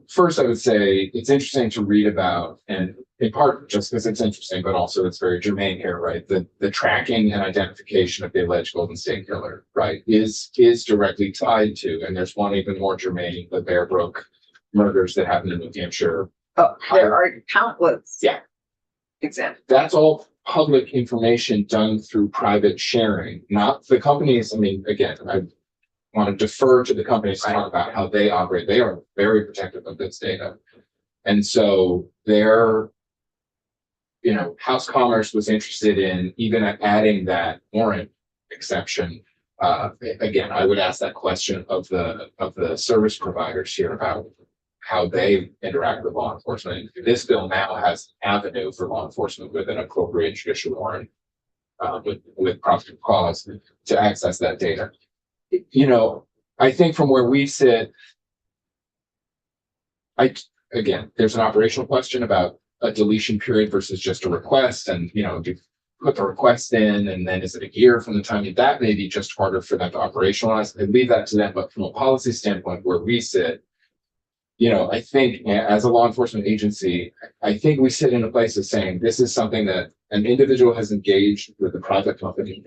J: First I would say it's interesting to read about, and in part just because it's interesting, but also it's very germane here, right? The tracking and identification of the alleged Golden State Killer, right, is directly tied to, and there's one even more germane, the Bear Brook murders that happened in New Hampshire.
C: Oh, there are countless.
J: Yeah.
C: Examples.
J: That's all public information done through private sharing, not the companies. I mean, again, I want to defer to the companies to talk about how they operate. They are very protective of this data. And so House Commerce was interested in even adding that warrant exception. Again, I would ask that question of the service providers here about how they interact with law enforcement. This bill now has an avenue for law enforcement with an appropriate judicial warrant, with probable cause to access that data. I think from where we sit, there's an operational question about a deletion period versus just a request, and do you put the request in, and then is it a year from the time that may be just harder for them to operationalize? And leave that to them. But from a policy standpoint, where we sit, I think as a law enforcement agency, I think we sit in a place of saying this is something that an individual has engaged with a private company.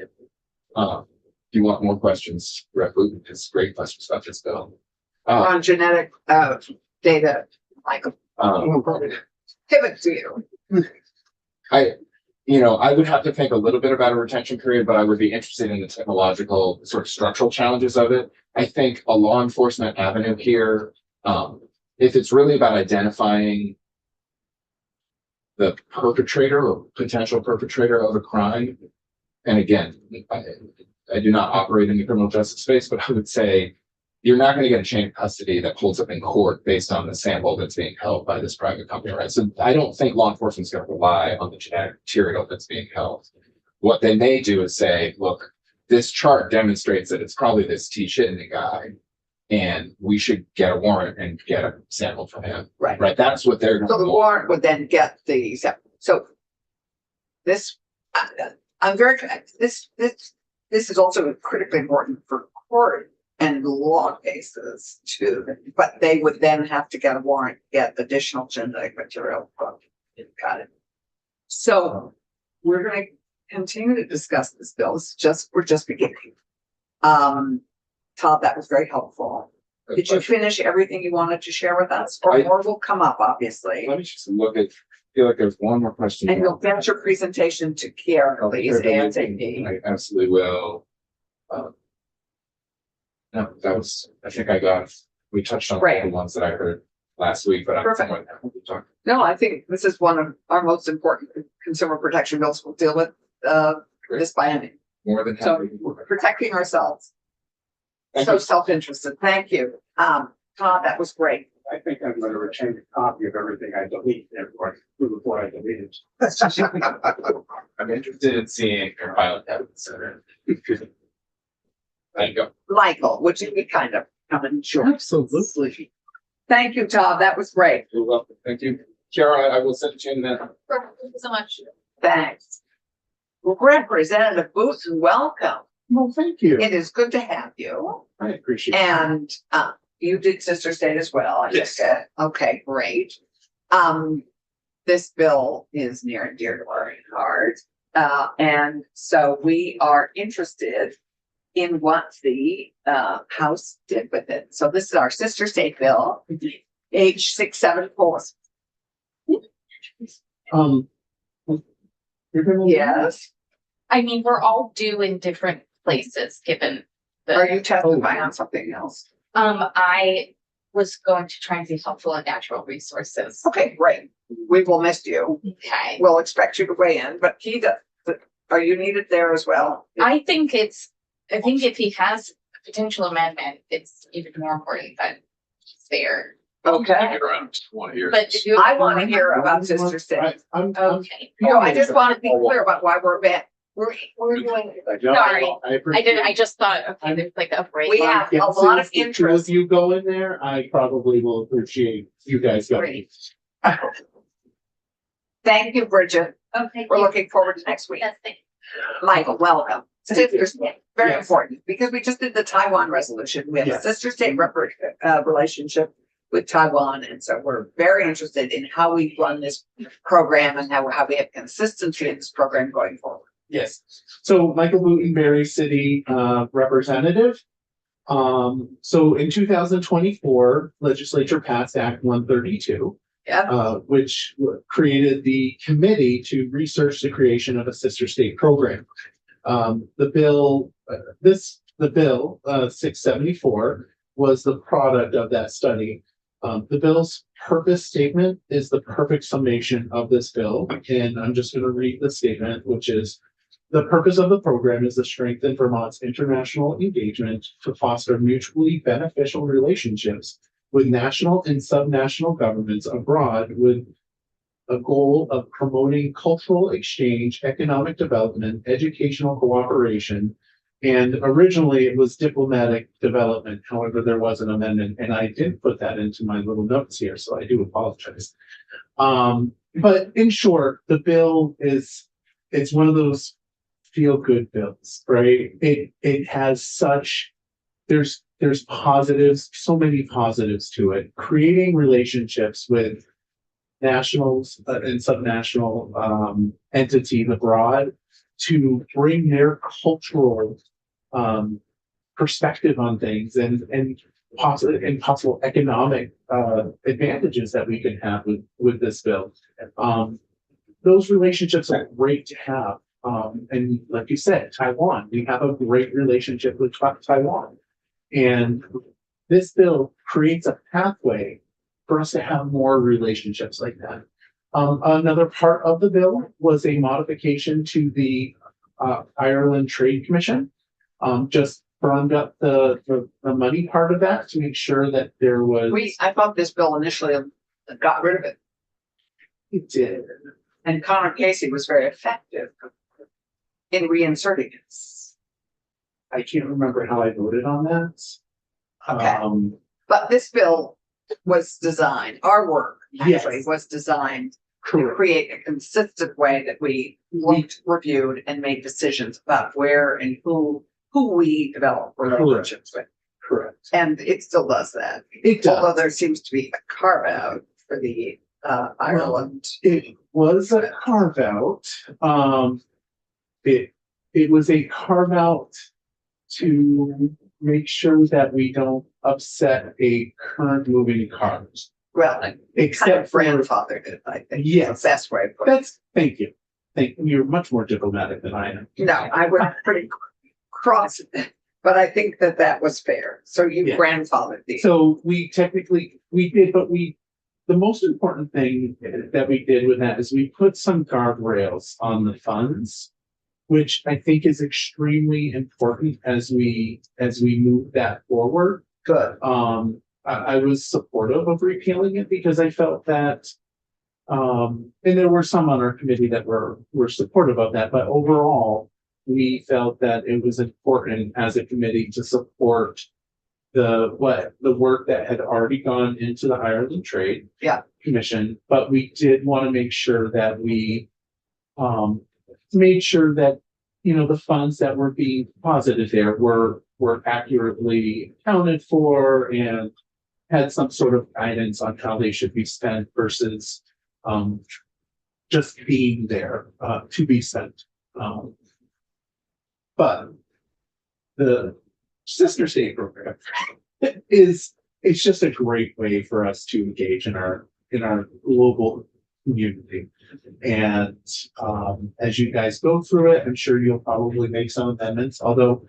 J: Do you want more questions? It's great questions about this bill.
C: On genetic data, Michael, pivot to you.
J: I would have to think a little bit about a retention period, but I would be interested in the technological sort of structural challenges of it. I think a law enforcement avenue here, if it's really about identifying the perpetrator or potential perpetrator of a crime. And again, I do not operate in the criminal justice space, but I would say you're not going to get a chain of custody that holds up in court based on the sample that's being held by this private company, right? So I don't think law enforcement is going to rely on the genetic material that's being held. What they may do is say, look, this chart demonstrates that it's probably this T. Shitney guy, and we should get a warrant and get a sample from him.
C: Right.
J: Right. That's what they're going
C: So the
J: to
C: warrant would then get the, so this, I'm very, this is also critically important for court and law cases too, but they would then have to get a warrant, get additional genetic material from it. Got it. So we're gonna continue to discuss this bill. We're just beginning. Todd, that was very helpful. Did you finish everything you wanted to share with us? Or more will come up, obviously.
J: Let me just look at, feel like there's one more question.
C: And you'll get your presentation to Kiara, please, ASAP.
J: I absolutely will. No, that was, I think we touched on
C: Great.
J: the ones that I heard last week, but I'm.
C: Perfect.
J: more than happy to talk.
C: No, I think this is one of our most important consumer protection bills we'll deal with, this biennium.
J: More than
C: So
J: happy.
C: protecting ourselves.
J: Thank
C: So
J: you.
C: self-interested. Thank you. Todd, that was great.
F: I think I'm gonna retain a copy of everything I delete, everyone, before I delete it.
J: I'm interested in seeing your pilot evidence center. There you go.
C: Michael, would you be kind of come and join?
A: Absolutely.
C: Thank you, Todd. That was great.
J: You're welcome. Thank you. Kiara, I will send it to you in a minute.
B: Thank you so much.
C: Thanks. Representative Booton, welcome.
A: Well, thank you.
C: It is good to have you.
A: I appreciate it.
C: And you did Sister State as well. I
A: Yes.
C: guess. Okay, great. This bill is near and dear to our heart. And so we are interested in what the House did with it. So this is our Sister State bill, H 674.
A: You're gonna.
C: Yes.
B: I mean, we're all due in different places, given
C: Are
B: the,
C: you testifying on something else?
B: I was going to try and be helpful in natural resources.
C: Okay, great. We will miss you.
B: Okay.
C: We'll expect you to weigh in, but are you needed there as well?
B: I think if he has a potential amendment, it's even more important that he's there.
C: Okay.
E: Stick around, want to hear.
B: But if you.
C: I want to hear about Sister State.
A: I'm.
B: Okay,
C: No, I just want to be clear about why we're back. We're doing,
B: sorry.
A: appreciate
B: I just thought, okay, there's like a break.
C: we have a lot of interest.
A: If you go in there, I probably will appreciate you guys going.
B: Great.
C: Thank you, Bridget.
B: Okay.
C: We're looking forward to next week.
B: Yes, thank
C: Michael, welcome. Sister State, very
A: Yes.
C: important, because we just did the Taiwan resolution. We have a
A: Yes.
C: sister state relationship with Taiwan, and so we're very interested in how we run this program and how we have consistency in this program going forward.
A: Yes. So Michael Booton, Berry City representative. So in 2024, legislature passed Act 132.
C: Yeah.
A: Which created the committee to research the creation of a sister state program. The bill 674 was the product of that study. The bill's purpose statement is the perfect summation of this bill, and I'm just going to read the statement, which is: the purpose of the program is to strengthen Vermont's international engagement to foster mutually beneficial relationships with national and subnational governments abroad, with a goal of promoting cultural exchange, economic development, educational cooperation, and originally it was diplomatic development. However, there was an amendment, and I didn't put that into my little notes here, so I do apologize. But in short, the bill it's one of those feel-good bills, right? It has there's positives, so many positives to it. Creating relationships with nationals and subnational entities abroad to bring their cultural perspective on things and possible economic advantages that we can have with this bill. Those relationships are great to have. And like you said, Taiwan, we have a great relationship with Taiwan. And this bill creates a pathway for us to have more relationships like that.
K: Another part of the bill was a modification to the Ireland Trade Commission. Just firmed up the money part of that to make sure that there was.
C: I thought this bill initially got rid of it,
K: It did.
C: and Connor Casey was very effective in reinserting it.
K: I can't remember how I voted on that.
C: Okay. But this bill was designed, our work actually
K: Yes.
C: was designed to
K: Correct.
C: create a consistent way that we looked, reviewed, and made decisions about where and who we develop relationships with.
K: Correct.
C: And it still does that.
K: It
C: Although
K: does.
C: there seems to be a carve out for the Ireland.
K: It was a carve out. It was a carve out to make sure that we don't upset a current moving cars.
C: Well, kind of
K: Except for,
C: grandfathered it, I think.
K: Yes.
C: Best way of putting
K: thank you. You're much more diplomatic than I am.
C: it. No, I would pretty cross it, but I think that was fair. So you
K: Yeah.
C: grandfathered these.
K: So we did, but the most important thing that we did with that is we put some guardrails on the funds, which I think is extremely important as we move that forward.
C: Good.
K: I was supportive of repealing it because I felt that, and there were some on our committee that were supportive of that, but overall, we felt that it was important as a committee to support the work that had already gone into the Ireland Trade Commission, but we did want to make sure that we made sure that, the funds that were being deposited there were accurately accounted for and had some sort of guidance on how they should be spent versus just being there to be spent. But the sister state program it's just a great way for us to engage in our global community. And as you guys go through it, I'm sure you'll probably make some amendments, although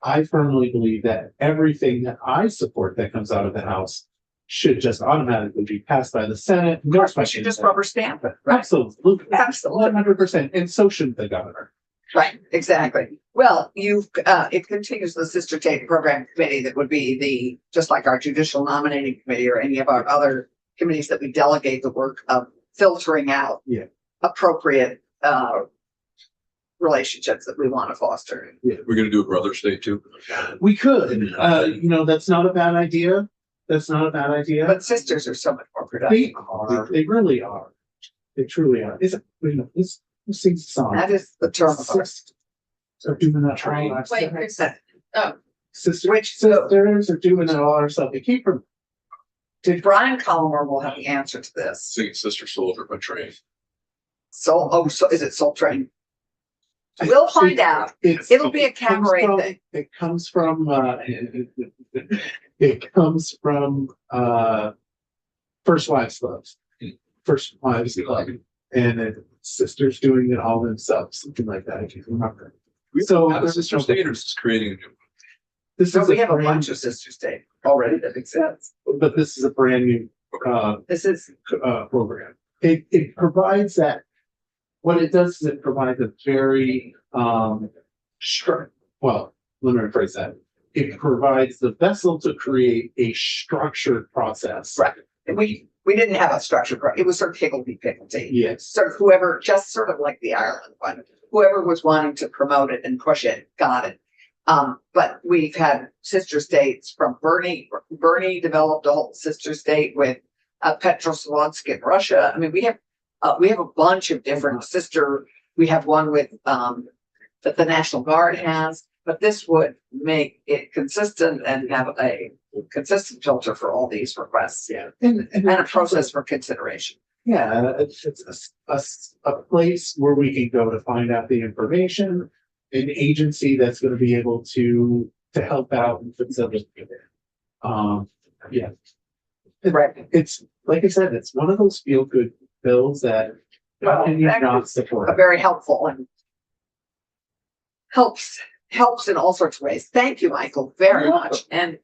K: I firmly believe that everything that I support that comes out of the House should just automatically be passed by the Senate.
C: Of course, we should just rubber stamp it.
K: Absolutely.
C: Absolutely.
K: 100%. And so should the governor.
C: Right, exactly. Well, it continues the sister state program committee that would be just like our judicial nominating committee or any of our other committees that we delegate the work of filtering out appropriate relationships that we want to foster.
E: We're gonna do a brother state too.
K: We could, that's not a bad idea. That's not a bad idea.
C: But sisters are so much more productive.
K: They really are. They truly are. This sings a song.
C: That is the term of ours.
K: Are doing that all
B: Wait,
K: ourselves.
B: Chris,
K: Sisters are doing it all ourselves. They keep from.
C: Brian Collimer will have the answer to this.
E: Singing Sister Soldier by Train.
C: So is it Soul Train? We'll find out. It'll be a cabaret thing.
K: It comes from, it comes from, First Wives Club. First Wives Club. And sisters doing it all themselves, something like that, I can't remember.
E: So the sister state is just creating a new.
K: This
C: So
K: is
C: we have a
K: brand-
C: bunch of sister state already that exists.
K: But this is a brand new,
C: This is,
K: program. It provides that, what it does is it provides a very, let me rephrase that. It provides the vessel to create a structured process.
C: right. We didn't have a structure. It was sort of higgledy-piggledy.
K: Yes.
C: Sort of whoever, just sort of like the Ireland one, whoever was wanting to promote it and push it, got it. But we've had sister states from Bernie developed a whole sister state with Petroslavsk in Russia. I mean, we have a bunch of different sister. We have one with that the National Guard has, but this would make it consistent and have a consistent filter for all these requests.
K: Yeah.
C: And a process for consideration.
K: Yeah, it's a place where we can go to find out the information, an agency that's going to be able to help out and facilitate it. Yeah.
C: Right.
K: It's like I said, it's one of those feel good bills that how can you
C: that
K: not
C: is
K: support?
C: a very helpful and helps in all sorts of ways. Thank you, Michael, very
K: You're
C: much. And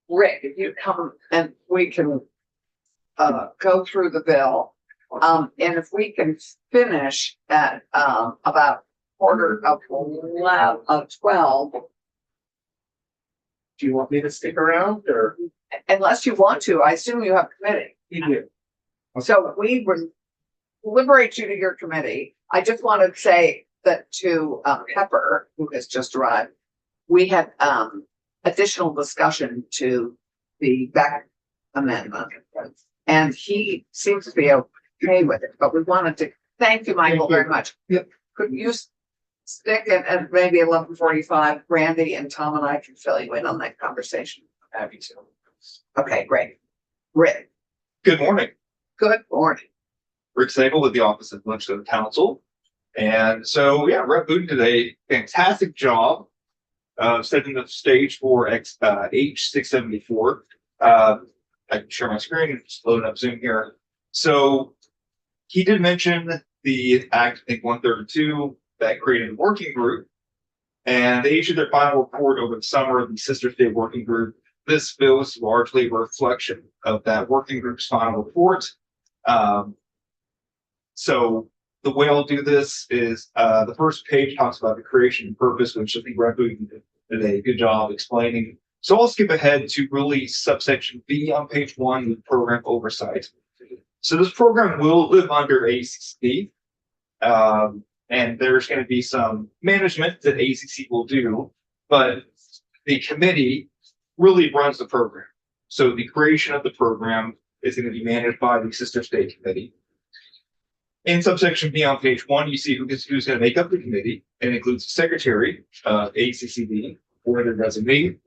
C: Rick, if you come and we can go through the bill And if we can finish at, about quarter of 12,
K: Do you want me to stick around or?
C: unless you want to, I assume you have committee.
K: You do.
C: So we would liberate you to your committee. I just want to say that to Pepper, who has just arrived, we had additional discussion to the back amendment. And he seems to be okay with it, but we wanted to thank you, Michael, very much.
K: Yep.
C: Could you stick at maybe 11:45? Randy and Tom and I can fill you in on that conversation.
L: Happy to.
C: Okay, great. Rick,
L: Good morning.
C: good morning.
L: Rick Sable with the Office of Legislative Counsel. And so, yeah, Rep. Booten did a fantastic job setting the stage for H674. I can share my screen and just load up Zoom here. So he did mention the Act, I think 132, that created a working group. And they issued their final report over the summer, the Sister State Working Group. This bill is largely a reflection of that working group's final report. So the way I'll do this is the first page talks about the creation and purpose, which I think Rep. Booten did a good job explaining. So I'll skip ahead to really subsection B on page 1, the program oversight. So this program will live under ACC, and there's going to be some management that ACC will do, but the committee really runs the program. So the creation of the program is going to be managed by the Sister State Committee. In subsection B on page 1, you see who's going to make up the committee. It includes the secretary of ACCD or their designee,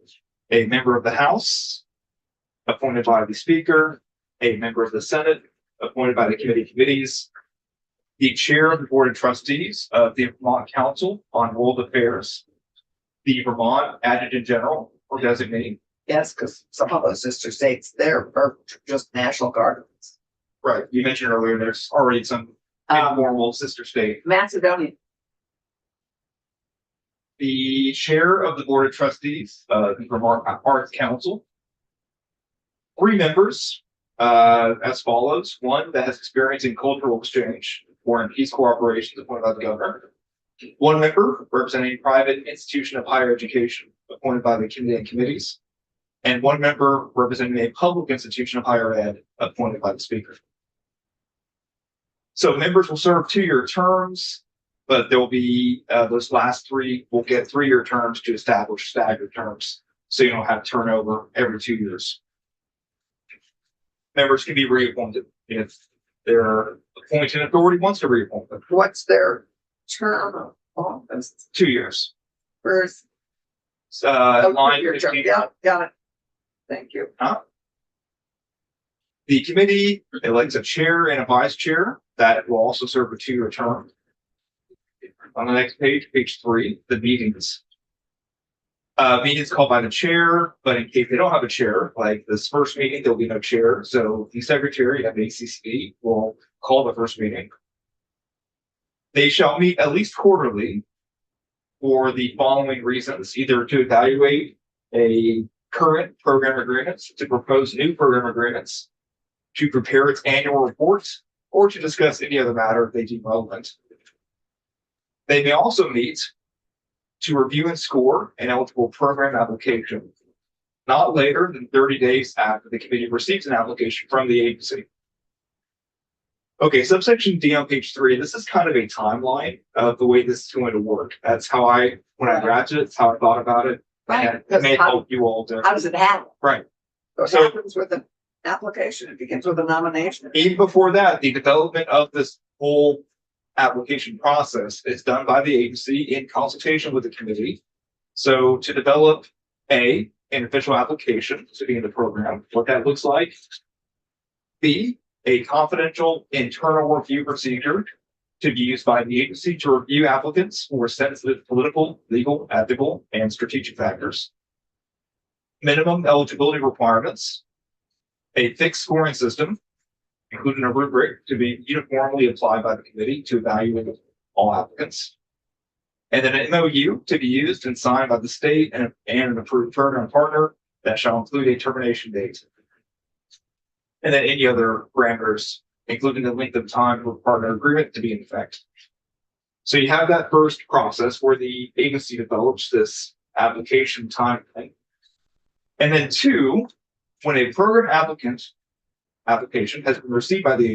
L: a member of the House appointed by the Speaker, a member of the Senate appointed by the committees, the chair of the Board of Trustees of the Vermont Council on World Affairs, the Vermont Adjutant General or designee.
C: Yes, because some of those sister states, they're just National Guardians.
L: Right. You mentioned earlier, there's already some informal sister state.
C: Macedonia.
L: The chair of the Board of Trustees, the Vermont Arts Council. 3 members, as follows. 1 that has experience in cultural exchange or in peace cooperation appointed by the governor. 1 member representing a private institution of higher education appointed by the committee and committees. And 1 member representing a public institution of higher ed appointed by the Speaker. So members will serve 2-year terms, but there will be those last 3 will get 3-year terms to establish staggered terms, so you don't have turnover every 2 years. Members can be reappointed if their appointing authority wants to reappoint them.
C: What's their term of office?
L: 2 years.
C: First,
L: Line
C: your term.
L: 15.
C: Yeah, got it. Thank you.
L: The committee elects a chair and a vice chair that will also serve a 2-year term. On the next page, page 3, the meetings. Meetings called by the chair, but in case they don't have a chair, like this first meeting, there'll be no chair. So the secretary of ACC will call the first meeting. They shall meet at least quarterly for the following reasons: either to evaluate a current program agreements, to propose new program agreements, to prepare its annual report, or to discuss any other matter they deem relevant. They may also meet to review and score an eligible program application, not later than 30 days after the committee receives an application from the agency. Okay, subsection D on page 3, this is kind of a timeline of the way this is going to work. That's how when I drafted it, it's how I thought about it.
C: Right.
L: And it may help you all to.
C: How does it happen?
L: Right.
C: It
L: So-
C: happens with an application. It begins with a nomination.
L: Even before that, the development of this whole application process is done by the agency in consultation with the committee. So to develop an official application to be in the program, what that looks like. B, a confidential internal review procedure to be used by the agency to review applicants for sensitive political, legal, ethical, and strategic factors. Minimum eligibility requirements. A fixed scoring system, including a rubric to be uniformly applied by the committee to evaluate all applicants. And then an MOU to be used and signed by the state and an approved program partner that shall include a termination date. And then any other parameters including the length of time for partner agreement to be in effect. So you have that first process where the agency develops this application timeline. And then two, when a program application has been received by the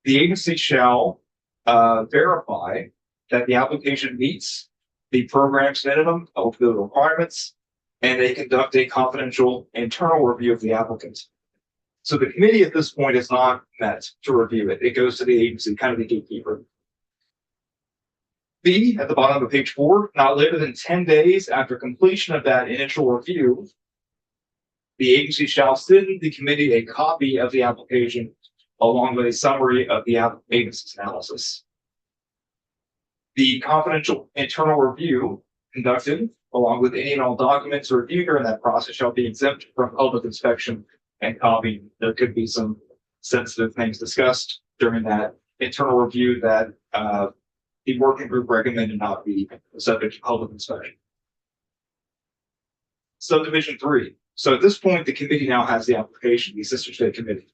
L: agency shall verify that the application meets the program's minimum eligibility requirements, and they conduct a confidential internal review of the applicant. So the committee at this point is not met to review it. It goes to the agency, kind of the gatekeeper. B, at the bottom of page 4, not later than 10 days after completion of that initial review, the agency shall send the committee a copy of the application along with a summary of the agency's analysis. The confidential internal review conducted, along with any and all documents reviewed during that process, shall be exempt from public inspection and copy. There could be some sensitive things discussed during that internal review that the working group recommended not be subject to public inspection. Subdivision 3. So at this point, the committee now has the application, the sister state committee.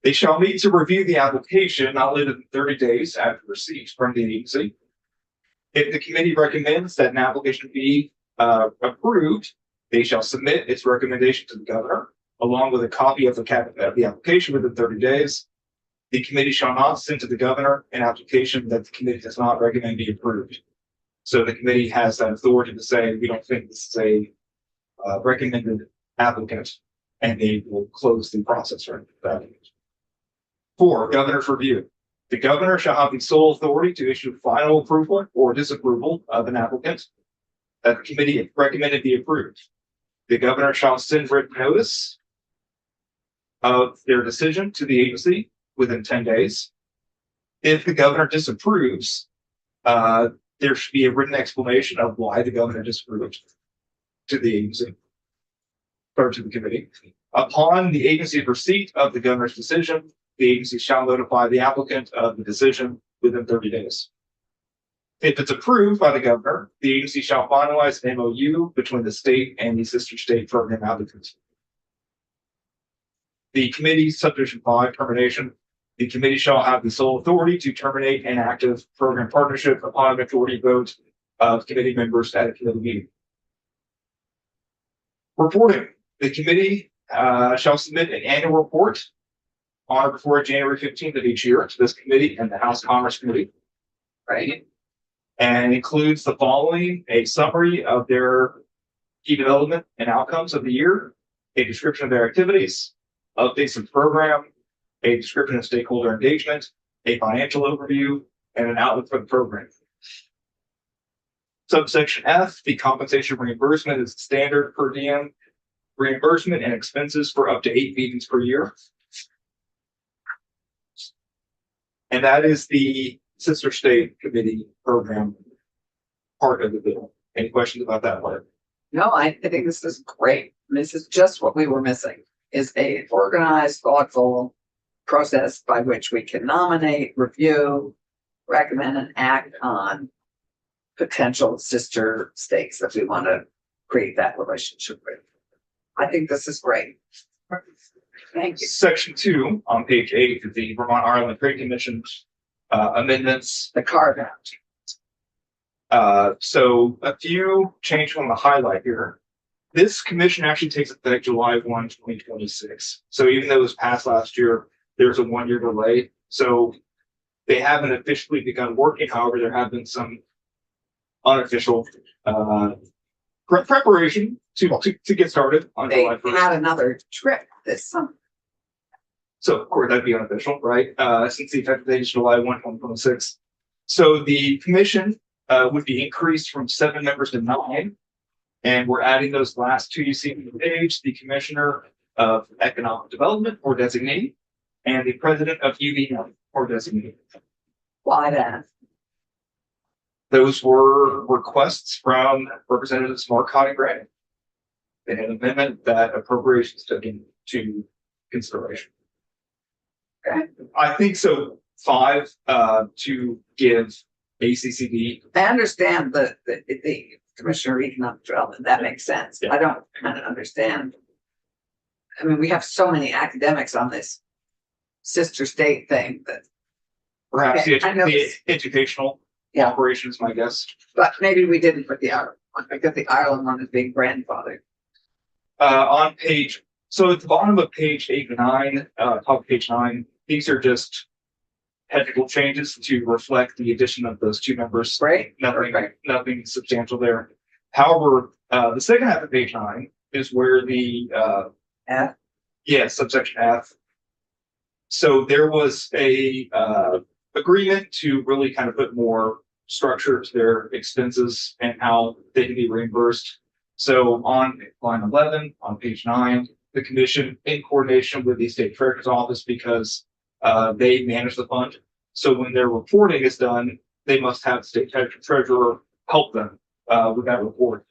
L: They shall meet to review the application not later than 30 days after receipt from the agency. If the committee recommends that an application be approved, they shall submit its recommendation to the governor, along with a copy of the application within 30 days. The committee shall not send to the governor an application that the committee does not recommend be approved. So the committee has that authority to say, we don't think this is a recommended applicant, and they will close the process for that. 4, governor's review. The governor shall have the sole authority to issue final approval or disapproval of an applicant that the committee recommended be approved. The governor shall send written notice of their decision to the agency within 10 days. If the governor disapproves, there should be a written explanation of why the governor disapproved to the agency or to the committee. Upon the agency's receipt of the governor's decision, the agency shall notify the applicant of the decision within 30 days. If it's approved by the governor, the agency shall finalize an MOU between the state and the sister state program applicants. The committee, subdivision 5, termination. The committee shall have the sole authority to terminate an active program partnership upon a majority vote of committee members at a committee meeting. Reporting. The committee shall submit an annual report on or before January 15th of each year to this committee and the House Commerce Committee. Right. And includes the following: a summary of their key development and outcomes of the year, a description of their activities, updates of the program, a description of stakeholder engagement, a financial overview, and an outlook for the program. Subsection F, the compensation reimbursement is standard per diem reimbursement and expenses for up to 8 meetings per year. And that is the sister state committee program part of the bill. Any questions about that part?
C: No, I think this is great. This is just what we were missing, is a organized, thoughtful process by which we can nominate, review, recommend, and act on potential sister states that we want to create that relationship with. I think this is great. Thank you.
L: Section 2 on page 8 of the Vermont Ireland Trade Commission amendments.
C: The carve out.
L: So a few changes on the highlight here. This commission actually takes effect July 1, 2026. So even though it was passed last year, there's a 1-year delay. So they haven't officially begun working. However, there have been some unofficial preparation to get started on
C: They
L: July 1st.
C: had another trip this summer.
L: So of course that'd be unofficial, right? Since the effective date is July 1, 2026. So the commission would be increased from 7 members to 9. And we're adding those last 2 you see on the page: the Commissioner of Economic Development or designee, and the President of UVM or designee.
C: Why that?
L: Those were requests from Representatives Marcotte and Gray. They had an amendment that appropriations took into consideration.
C: Okay.
L: I think so. 5 to give ACCD.
C: I understand the Commissioner of Economic Development. That makes sense.
L: Yeah.
C: I don't kind of understand. I mean, we have so many academics on this sister state thing that,
L: Perhaps the,
C: I know
L: the
C: this-
L: educational
C: Yeah.
L: operations, my guess.
C: but maybe we didn't put the Ireland one, because the Ireland one is being grandfathered.
L: On page, so at the bottom of page 8 and 9, top of page 9, these are just technical changes to reflect the addition of those two numbers.
C: Right?
L: Nothing substantial there. However, the second half of page 9 is where the,
C: F.
L: yeah, subsection F. So there was a, agreement to really kind of put more structure to their expenses and how they can be reimbursed. So on line 11, on page 9, the commission, in coordination with the state treasurer's office, because they manage the fund. So when their reporting is done, they must have the state treasurer help them with that report.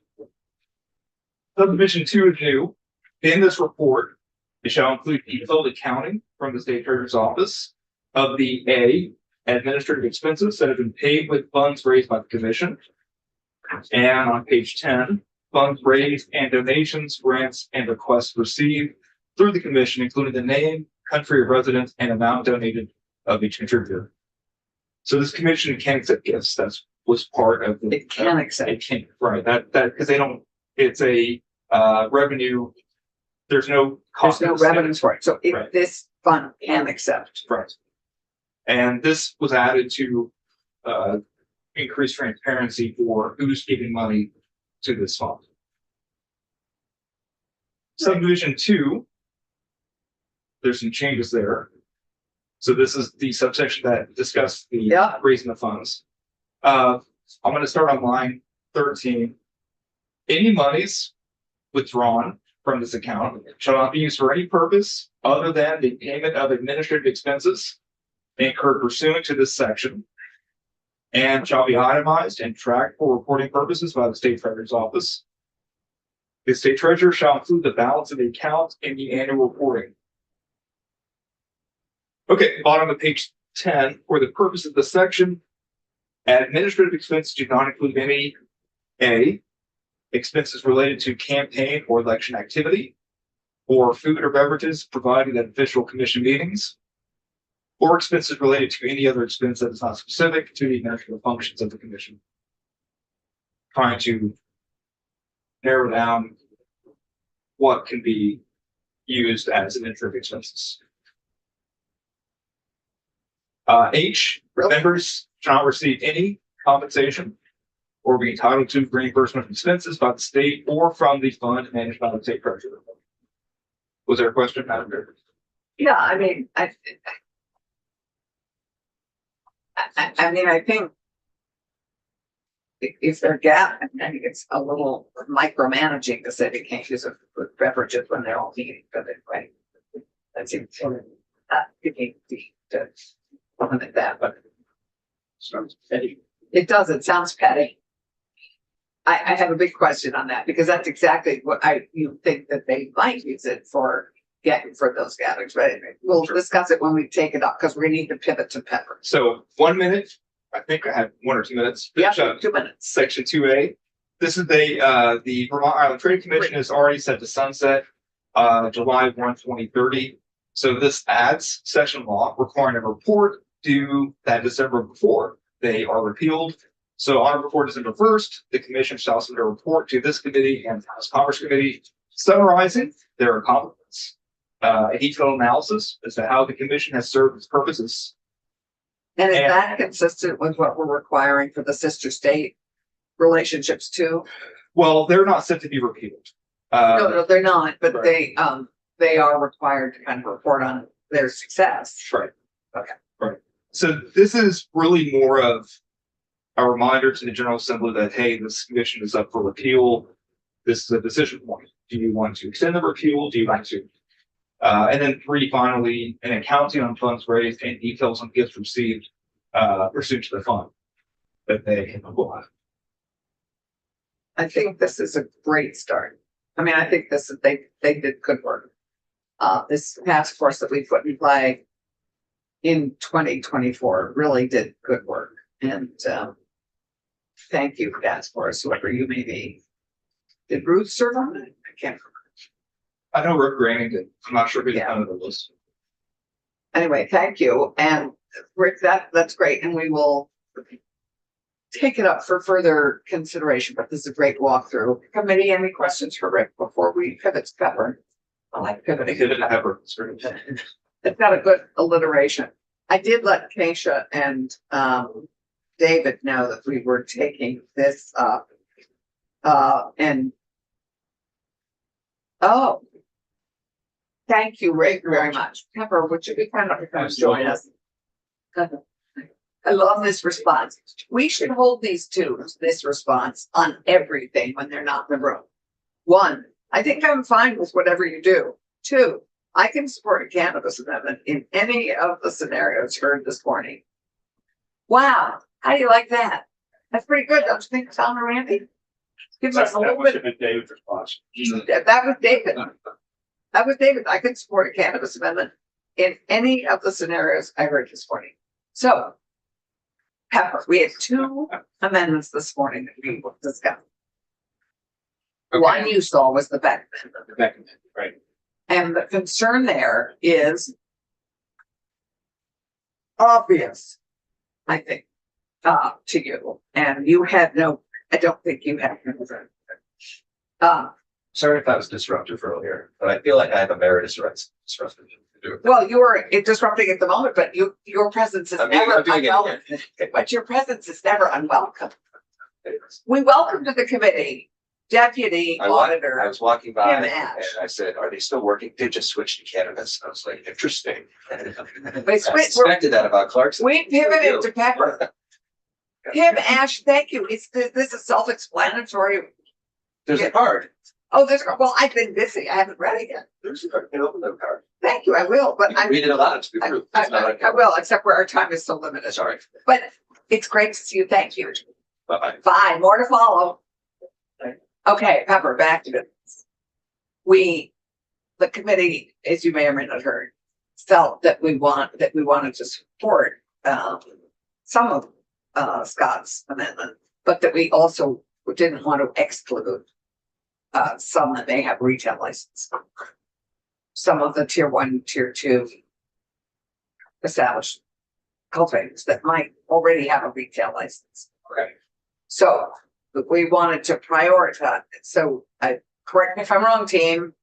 L: Subdivision 2 is new. In this report, it shall include detailed accounting from the state treasurer's office of the A, administrative expenses that have been paid with funds raised by the commission. And on page 10, funds raised and donations, grants, and requests received through the commission, including the name, country of residence, and amount donated of each contributor. So this commission can accept gifts. That's was part of the.
C: It can accept.
L: It can, right, that, because they don't, it's a, revenue. There's no cost.
C: There's no
L: to the state.
C: revenues for it, so if
L: Right.
C: this fund can accept.
L: Right. And this was added to increase transparency for who's giving money to this fund. Subdivision 2, there's some changes there. So this is the subsection that discussed the
C: Yeah.
L: raising the funds. I'm going to start on line 13. Any monies withdrawn from this account shall not be used for any purpose other than the payment of administrative expenses incurred pursuant to this section, and shall be itemized and tracked for reporting purposes by the state treasurer's office. The state treasurer shall include the balance of the account in the annual reporting. Okay, bottom of page 10, for the purpose of the section, administrative expenses do not include any A, expenses related to campaign or election activity, or food or beverages provided at official commission meetings, or expenses related to any other expense that is not specific to the administrative functions of the commission. Trying to narrow down what can be used as administrative expenses. H, members shall not receive any compensation or be entitled to reimbursement of expenses by the state or from the fund managed by the state treasurer. Was there a question, Madam Chair?
C: Yeah, I mean, I mean, I think if they're gap, I think it's a little micromanaging to say they can't use it for beverages when they're all eating, but anyway. That seems you can't be to limit that, but
F: Sounds petty.
C: it does, it sounds petty. I have a big question on that, because that's exactly what you think that they might use it for getting for those gatherings, but anyway, we'll discuss it when we take it up, because we need to pivot to Pepper.
L: So 1 minute, I think I have 1 or 2 minutes.
C: Yeah,
L: Finish up
C: 2 minutes.
L: Section 2A. This is the Vermont Island Trade Commission is already set to sunset, July 1, 2030. So this adds section law requiring a report due that December before they are repealed. So on or before December 1st, the commission shall submit a report to this committee and House Commerce Committee summarizing their accomplishments. A detailed analysis as to how the commission has served its purposes.
C: And is
L: And-
C: that consistent with what we're requiring for the sister state relationships too?
L: Well, they're not set to be repealed.
C: No, they're not, but
L: Right.
C: they are required to kind of report on their success.
L: Right.
C: Okay.
L: Right. So this is really more of a reminder to the General Assembly that, hey, this commission is up for repeal. This is a decision point. Do you want to extend the repeal? Do you want to? And then 3, finally, an accounting on funds raised and details on gifts received pursuant to the fund that they will have.
C: I think this is a great start. I mean, I think this is, they did good work. This task force that we put in play in 2024 really did good work. And, thank you, task force, whoever you may be. Did Ruth serve on it? I can't remember.
L: I know Rick Granning did. I'm not sure who the
C: Yeah.
L: candidate was.
C: anyway, thank you. And Rick, that's great. And we will take it up for further consideration, but this is a great walkthrough. Committee, any questions for Rick before we pivot to Pepper? I like pivoting.
L: Pepper.
C: It's got a good alliteration. I did let Keisha and David know that we were taking this up. And oh, thank you, Rick, very much. Pepper, would you be kind enough to come join us? I love this response. We should hold these two, this response on everything when they're not in the room. 1, I think I'm fine with whatever you do. 2, I can support a cannabis amendment in any of the scenarios heard this morning. Wow, how do you like that? That's pretty good, don't you think, Tom or Randy? Gives us a
F: That
C: little
F: must
C: bit.
F: have been David's response.
C: That was David. That was David. I could support a cannabis amendment in any of the scenarios I heard this morning. So, Pepper, we had 2 amendments this morning that we discussed. One you saw was the Beck amendment.
J: Right.
C: And the concern there is obvious, I think, to you. And you had no, I don't think you had.
M: Sorry if that was disruptive earlier, but I feel like I have a merit disruptive to do.
C: Well, you were disrupting at the moment, but your presence is
M: I'm
C: never
M: doing it
C: unwelcome. But your presence is never unwelcome. We welcome to the committee Deputy
M: I
C: Auditor.
M: was walking by
C: Kim
M: and
C: Ash.
M: I said, "Are they still working?" They just switched to cannabis. I was like, "Interesting." I
C: We
M: suspected that about Clarkson.
C: pivoted to Pepper. Kim Ash, thank you. This is self-explanatory.
M: There's a card.
C: Oh, well, I've been busy. I haven't read it yet.
M: There's a card. You open the card.
C: Thank you. I will, but
M: You read it aloud to be proof. It's not like-
C: I will, except where our time is so limited.
M: Sorry.
C: But it's great to see you. Thank you.
M: Bye-bye.
C: Bye. More to follow. Okay, Pepper, back to this. The committee, as you may or may not heard, felt that we wanted to support some of Scott's amendment, but that we also didn't want to exclude some that may have retail license. Some of the tier 1, tier 2 established cultivators that might already have a retail license.
M: Okay.
C: So we wanted to prioritize. So correct me if I'm wrong, team,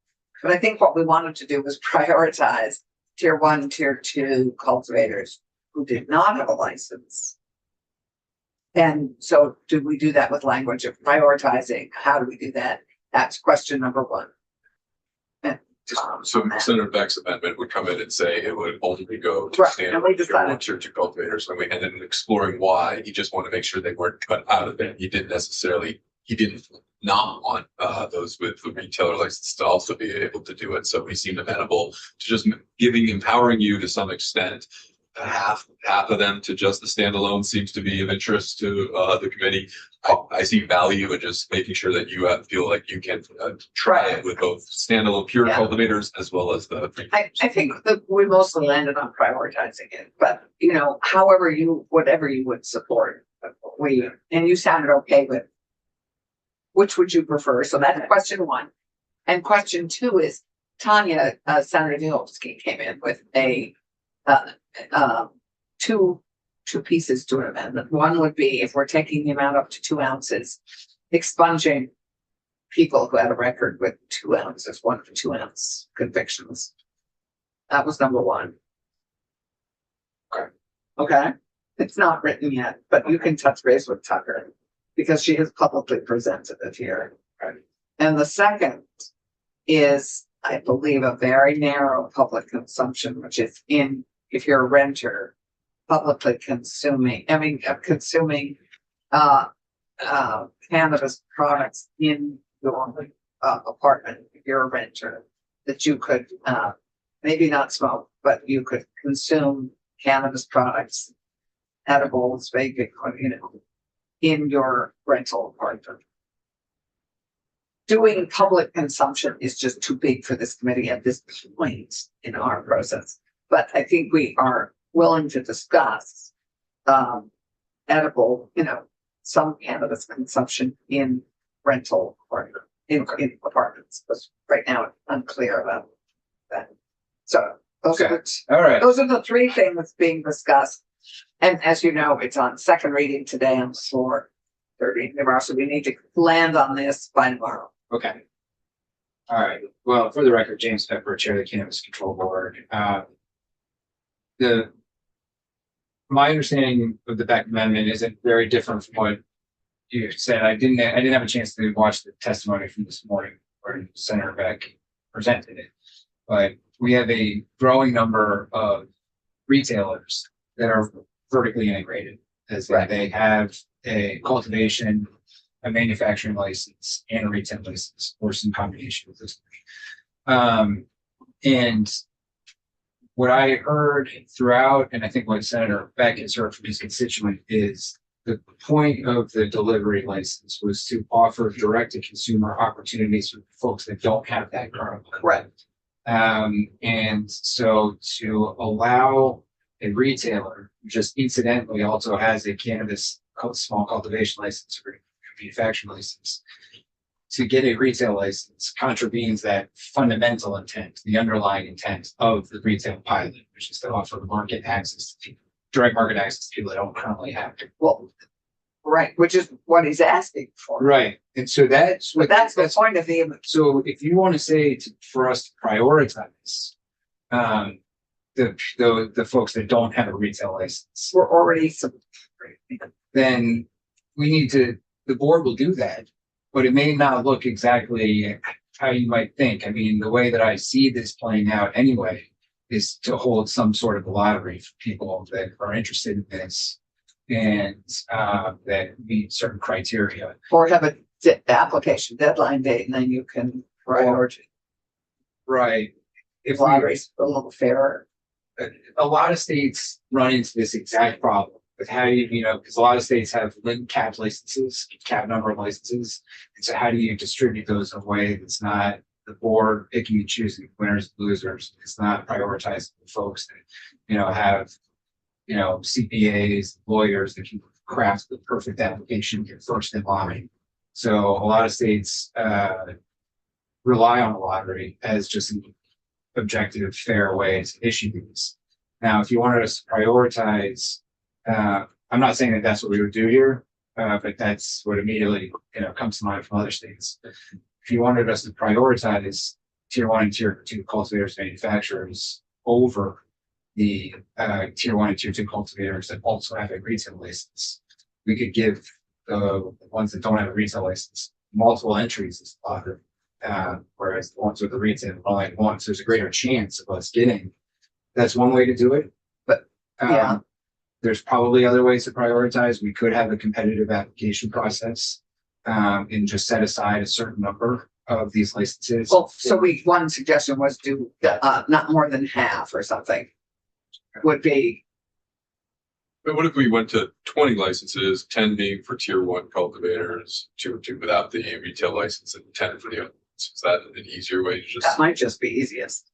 C: but I think what we wanted to do was prioritize tier 1, tier 2 cultivators who did not have a license. And so do we do that with language of prioritizing? How do we do that? That's question number 1. And Tom,
E: So
C: on that.
E: Senator Beck's amendment would come in and say it would only go to
C: Right,
E: stand
C: and we
E: tier
C: decided-
E: 1, tier 2 cultivators, and then exploring why, he just wanted to make sure they weren't cut out of it. He didn't not want those with the retailer license to also be able to do it. So he seemed amenable to just empowering you to some extent. Half of them to just the standalone seems to be of interest to the committee. I see value in just making sure that you feel like you can try it with both standalone pure
C: Yeah.
E: cultivators as well as the.
C: I think that we mostly landed on prioritizing it, but whatever you would support, and you sounded okay with. Which would you prefer? So that's question 1. And question 2 is Tanya, Senator Vilsky came in with two pieces to an amendment. One would be if we're taking the amount up to 2 ounces, expunging people who had a record with 2 ounces, 1 to 2 ounce convictions. That was number 1. Okay. It's not written yet, but you can touch base with Tucker because she has publicly presented it here. And the second is, I believe, a very narrow public consumption, which is if you're a renter, publicly consuming cannabis products in your apartment, if you're a renter, that you could maybe not smoke, but you could consume cannabis products, edibles, vaping, in your rental apartment. Doing public consumption is just too big for this committee at this point in our process. But I think we are willing to discuss edible, some cannabis consumption in rental apartment, in apartments. But right now, it's unclear about that. So Those are
N: Okay.
C: the,
N: All right.
C: those are the three things being discussed. And as you know, it's on second reading today on floor 30 tomorrow, so we need to land on this by tomorrow.
N: Okay. All right. Well, for the record, James Pepper, Chair of the Cannabis Control Board. My understanding of the Beck Amendment isn't very different from what you said. I didn't have a chance to watch the testimony from this morning where Senator Beck presented it. But we have a growing number of retailers that are vertically integrated, as in they have a cultivation, a manufacturing license, and a retail license, or some combination of those. And what I heard throughout, and I think what Senator Beck has heard from his constituent, is the point of the delivery license was to offer direct-to-consumer opportunities for folks that don't have that currently.
C: Correct.
N: And so to allow a retailer who just incidentally also has a cannabis small cultivation license or manufacturing license to get a retail license contravenes that fundamental intent, the underlying intent of the retail pilot, which is to offer market access to people, direct market access to people that don't currently have it.
C: Well, right, which is what he's asking for.
N: Right. And so that's
C: But that's the point of the,
N: so if you want to say for us to prioritize the folks that don't have a retail license,
C: we're already,
N: then we need to, the board will do that, but it may not look exactly how you might think. I mean, the way that I see this playing out anyway is to hold some sort of a lottery for people that are interested in this and that meet certain criteria.
C: or have a application deadline date, and then you can prioritize.
N: Right. If
C: Lotteries a little fairer.
N: a lot of states run into this exact problem with how you know, because a lot of states have capped licenses, cap number of licenses. And so how do you distribute those in a way that's not the board picking and choosing winners and losers? It's not prioritizing the folks that, you know, have, you know, CPAs, lawyers that can craft the perfect application get first in line. So a lot of states rely on the lottery as just an objective, fair way to issue these. Now, if you wanted us to prioritize, I'm not saying that that's what we would do here, but that's what immediately, you know, comes to mind from other states. If you wanted us to prioritize tier 1 and tier 2 cultivators, manufacturers over the tier 1 and tier 2 cultivators that also have a retail license, we could give the ones that don't have a retail license multiple entries as lottery. Whereas the ones with the retail only have one, so there's a greater chance of us getting. That's one way to do it, but
C: Yeah.
N: there's probably other ways to prioritize. We could have a competitive application process and just set aside a certain number of these licenses.
C: Well, so one suggestion was do, not more than half or something. Would be,
E: But what if we went to 20 licenses, 10 being for tier 1 cultivators, 2 or 2 without the retail license, and 10 for the others? Is that an easier way to just?
C: that might just be easiest.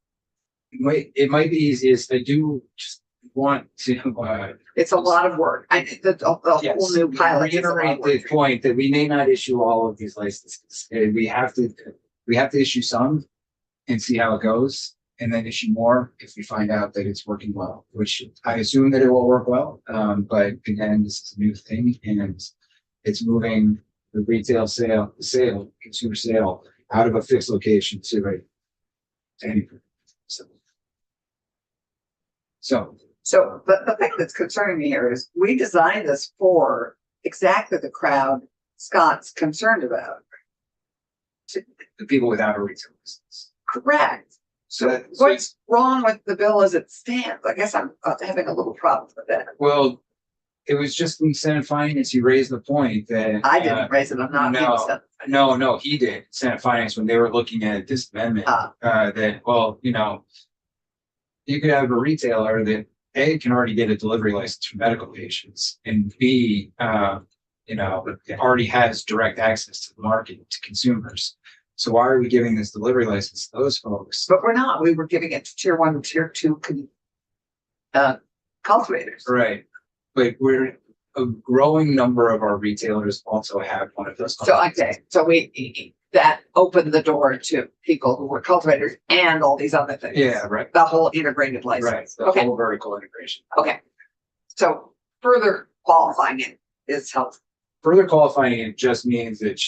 N: It might be easiest. I do just want to
C: It's a lot of work. The whole new pilot. is a lot of
N: reiterate
C: work.
N: the point that we may not issue all of these licenses. We have to issue some and see how it goes, and then issue more if we find out that it's working well, which I assume that it will work well. But again, this is a new thing, and it's moving the retail consumer sale out of a fixed location to anything.
C: So, but the thing that's concerning me here is we designed this for exactly the crowd Scott's concerned about.
N: The people without a retail license.
C: Correct.
N: So
C: What's wrong with the bill as it stands? I guess I'm having a little problem with that.
N: well, it was just in Senate Finance, you raised the point that.
C: I didn't raise it. I'm not.
N: No, he did. Senate Finance, when they were looking at this amendment, that, well, you know, you could have a retailer that A, can already get a delivery license for medical patients, and B, you know, already has direct access to the market, to consumers. So why are we giving this delivery license to those folks?
C: But we're not. We were giving it to tier 1 and tier 2 cultivators.
N: Right. But a growing number of our retailers also have one of those.
C: So, okay, so that opened the door to people who were cultivators and all these other things.
N: Yeah, right,
C: The whole integrated
N: right.
C: license.
N: The
C: Okay,
N: whole vertical integration.
C: okay. So further qualifying it is helpful.
N: Further qualifying it just means that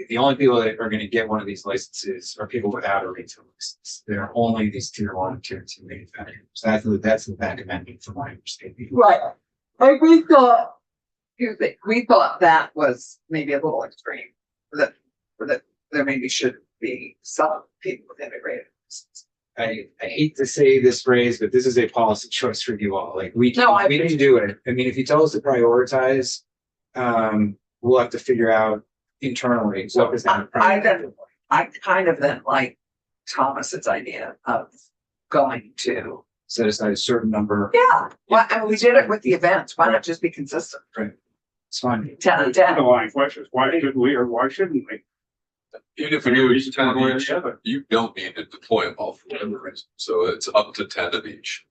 N: the only people that are gonna get one of these licenses are people without a retail license. They're only these tier 1, tier 2 manufacturers. That's the back amendment from my understanding.
C: Right. And we thought, we thought that was maybe a little extreme. That there maybe should be some people with integrated licenses.
N: I hate to say this phrase, but this is a policy choice for you all. Like we
C: No, I
N: can do it. I mean, if you tell us to prioritize, we'll have to figure out internally what is that.
C: I kind of then like Thomas's idea of going to.
N: Set aside a certain number.
C: Yeah, well, and we did it with the events. Why not just be consistent?
N: Right. It's fine.
C: 10 and 10.
F: Underlying questions, why should we or why shouldn't we?
E: Even if we do each 10 of each, you don't need to deploy them all for whatever reason. So it's up to 10 of each.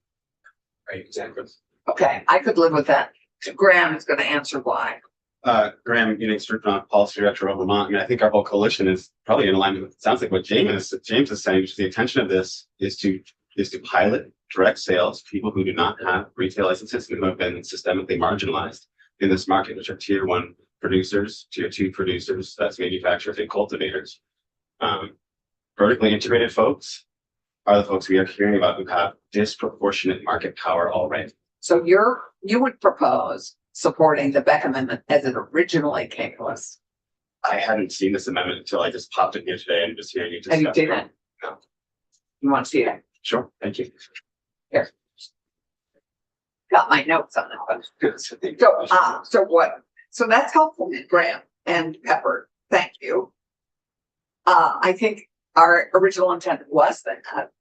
N: Right, exactly.
C: Okay, I could live with that. Graham is gonna answer why.
O: Graham, Strickland, Policy Director of Vermont. I mean, I think our whole coalition is probably in alignment with, it sounds like what James is saying, which is the intention of this is to pilot direct sales, people who do not have retail licenses, who have been systemically marginalized in this market, which are tier 1 producers, tier 2 producers, that's manufacturers and cultivators. Vertically integrated folks are the folks we are hearing about who have disproportionate market power already.
C: So you would propose supporting the Beck Amendment as it originally came to us.
O: I hadn't seen this amendment until I just popped in here today and just hearing you discuss.
C: And you didn't?
O: No.
C: You want to see it?
O: Sure, thank you.
C: Here. Got my notes on it. So that's helpful, Graham and Pepper. Thank you. I think our original intent was that,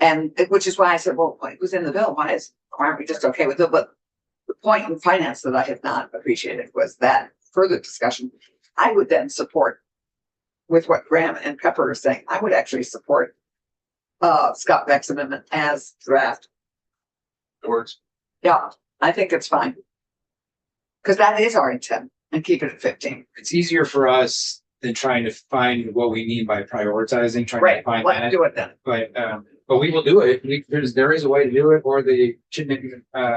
C: and which is why I said, well, it was in the bill. Why aren't we just okay with it? But the point in finance that I had not appreciated was that further discussion. I would then support with what Graham and Pepper are saying. I would actually support Scott Beck's amendment as draft.
E: It works.
C: Yeah, I think it's fine. Because that is our intent and keep it at 15.
N: It's easier for us than trying to find what we mean by prioritizing, trying to
C: Right,
N: find
C: let's
N: that.
C: do it then.
N: But we will do it. There is a way to do it, or the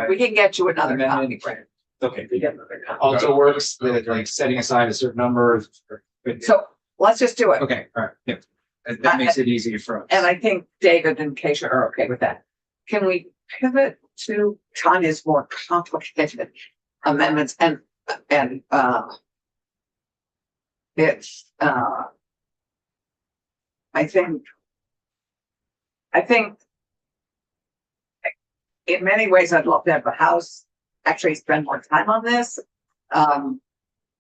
C: We can get you another
N: amendment.
C: copy.
N: Okay.
C: We get another copy.
N: Also works, that like setting aside a certain number.
C: So let's just do it.
N: Okay, all right, yeah. That makes it easier for us.
C: And I think David and Keisha are okay with that. Can we pivot to Tanya's more complicated amendments and it's I think in many ways I'd love to have the House actually spend more time on this.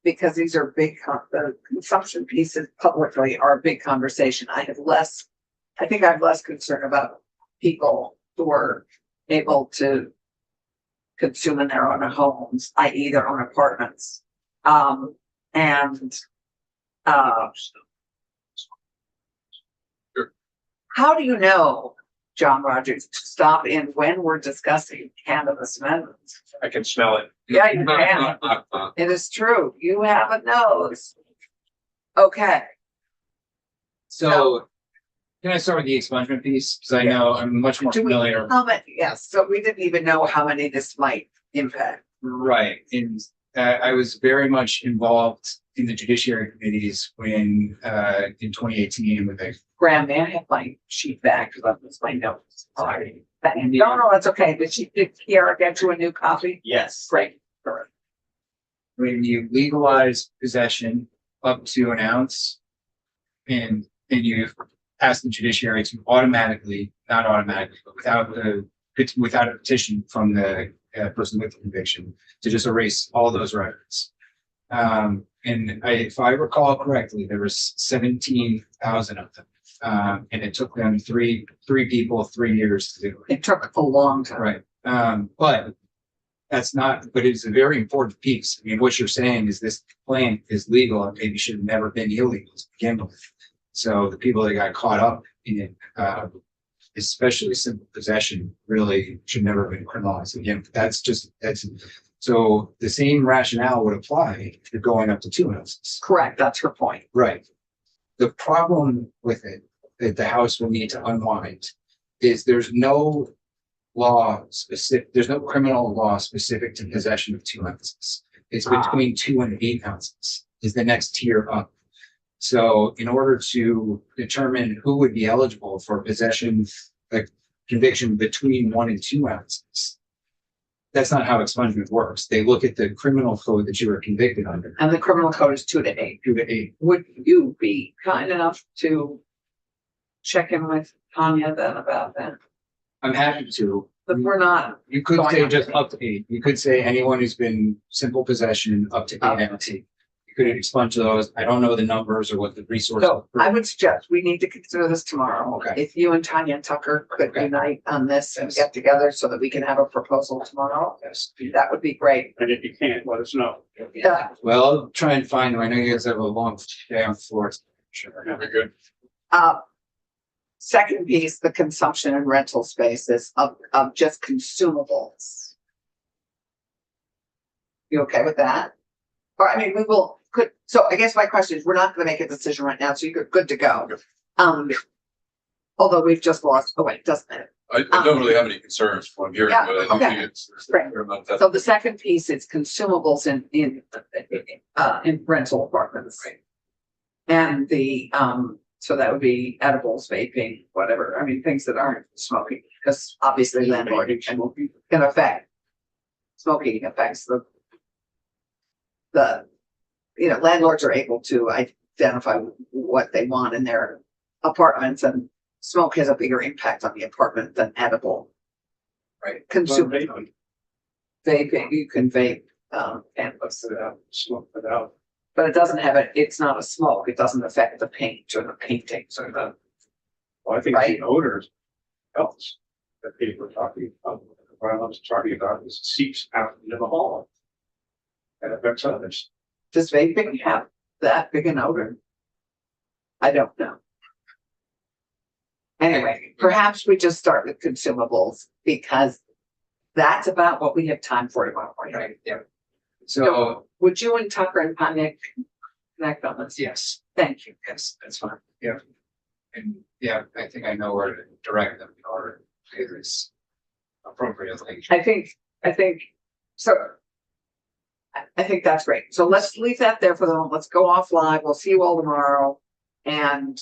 C: Because these are big, the consumption pieces publicly are a big conversation. I think I have less concern about people who are able to consume in their own homes, i.e. their own apartments. How do you know, John Rogers, to stop in when we're discussing cannabis amendments?
F: I can smell it.
C: Yeah, you can. It is true. You have a nose. Okay.
N: So can I start with the expungement piece? Because I know I'm much more familiar.
C: How many? Yes. So we didn't even know how many this might impact.
N: Right. And I was very much involved in the judiciary committees when in 2018 with the
C: Graham, may I have my sheet back? Because that was my notes. Sorry. No, that's okay. Did Kiara get you a new copy?
O: Yes.
C: Great. Correct.
N: when you legalize possession up to an ounce and you ask the judiciary to automatically, not automatically, but without a petition from the person with the conviction to just erase all those records. If I recall correctly, there was 17,000 of them. And it took them three people 3 years to do it.
C: It took a long time.
N: Right. But it's a very important piece. I mean, what you're saying is this plant is legal and maybe should have never been illegal to begin with. So the people that got caught up in it, especially simple possession, really should never have been criminalized again. So the same rationale would apply if you're going up to 2 ounces.
C: Correct. That's her point.
N: Right. The problem with it, that the House will need to unwind, is there's no there's no criminal law specific to possession of 2 ounces. It's between 2 and 8 ounces is the next tier up. So in order to determine who would be eligible for possession, like conviction between 1 and 2 ounces, that's not how expungement works. They look at the criminal code that you were convicted under.
C: And the criminal code is 2 to 8.
N: 2 to 8.
C: Would you be kind enough to check in with Tanya then about that?
N: I'm happy to.
C: But we're not.
N: You could
C: going
N: say
C: up
N: just
C: to
N: up to 8. You could say anyone who's been simple possession up to 8 ounces. You could expunge those. I don't know the numbers or what the resources.
C: So I would suggest we need to consider this tomorrow.
N: Okay.
C: If you and Tanya Tucker could unite on this and get together so that we can have a proposal tomorrow,
N: Yes.
C: that would be great.
F: And if you can't, let us know.
C: Yeah.
N: Well, I'll try and find them. I know you guys have a long day on the floor.
E: Sure, very good.
C: Second piece, the consumption and rental spaces of just consumables. You okay with that? Or I mean, so I guess my question is, we're not gonna make a decision right now, so you're good to go. Although we've just lost, doesn't it?
E: I don't really have any concerns from what I'm hearing,
C: Yeah,
E: but I do
C: okay.
E: think it's.
C: Great. So the second piece is consumables in rental apartments.
N: Right.
C: And so that would be edibles, vaping, whatever, I mean, things that aren't smoking, because obviously landlord can affect. Smoking affects landlords are able to identify what they want in their apartments, and smoke has a bigger impact on the apartment than edible.
N: Right.
C: Vaping, you can vape, cannabis.
F: Smoke it out.
C: But it doesn't it's not a smoke, it doesn't affect the paint or the paintings or the.
F: Well, I think
C: Right.
F: the odors helps that people are talking about. What I was talking about is it seeps out into the hall. And affects others.
C: Does vaping have that big an odor? I don't know. Anyway, perhaps we just start with consumables because that's about what we have time for tomorrow morning.
N: Right. Yeah. So
C: Would you and Tucker and Tanya connect on this?
N: yes,
C: Thank you.
N: yes, that's fine. Yeah. And yeah, I think I know where to direct them in order to do this appropriately.
C: I think so. I think that's great. So let's leave that there for the moment. Let's go offline. We'll see you all tomorrow. And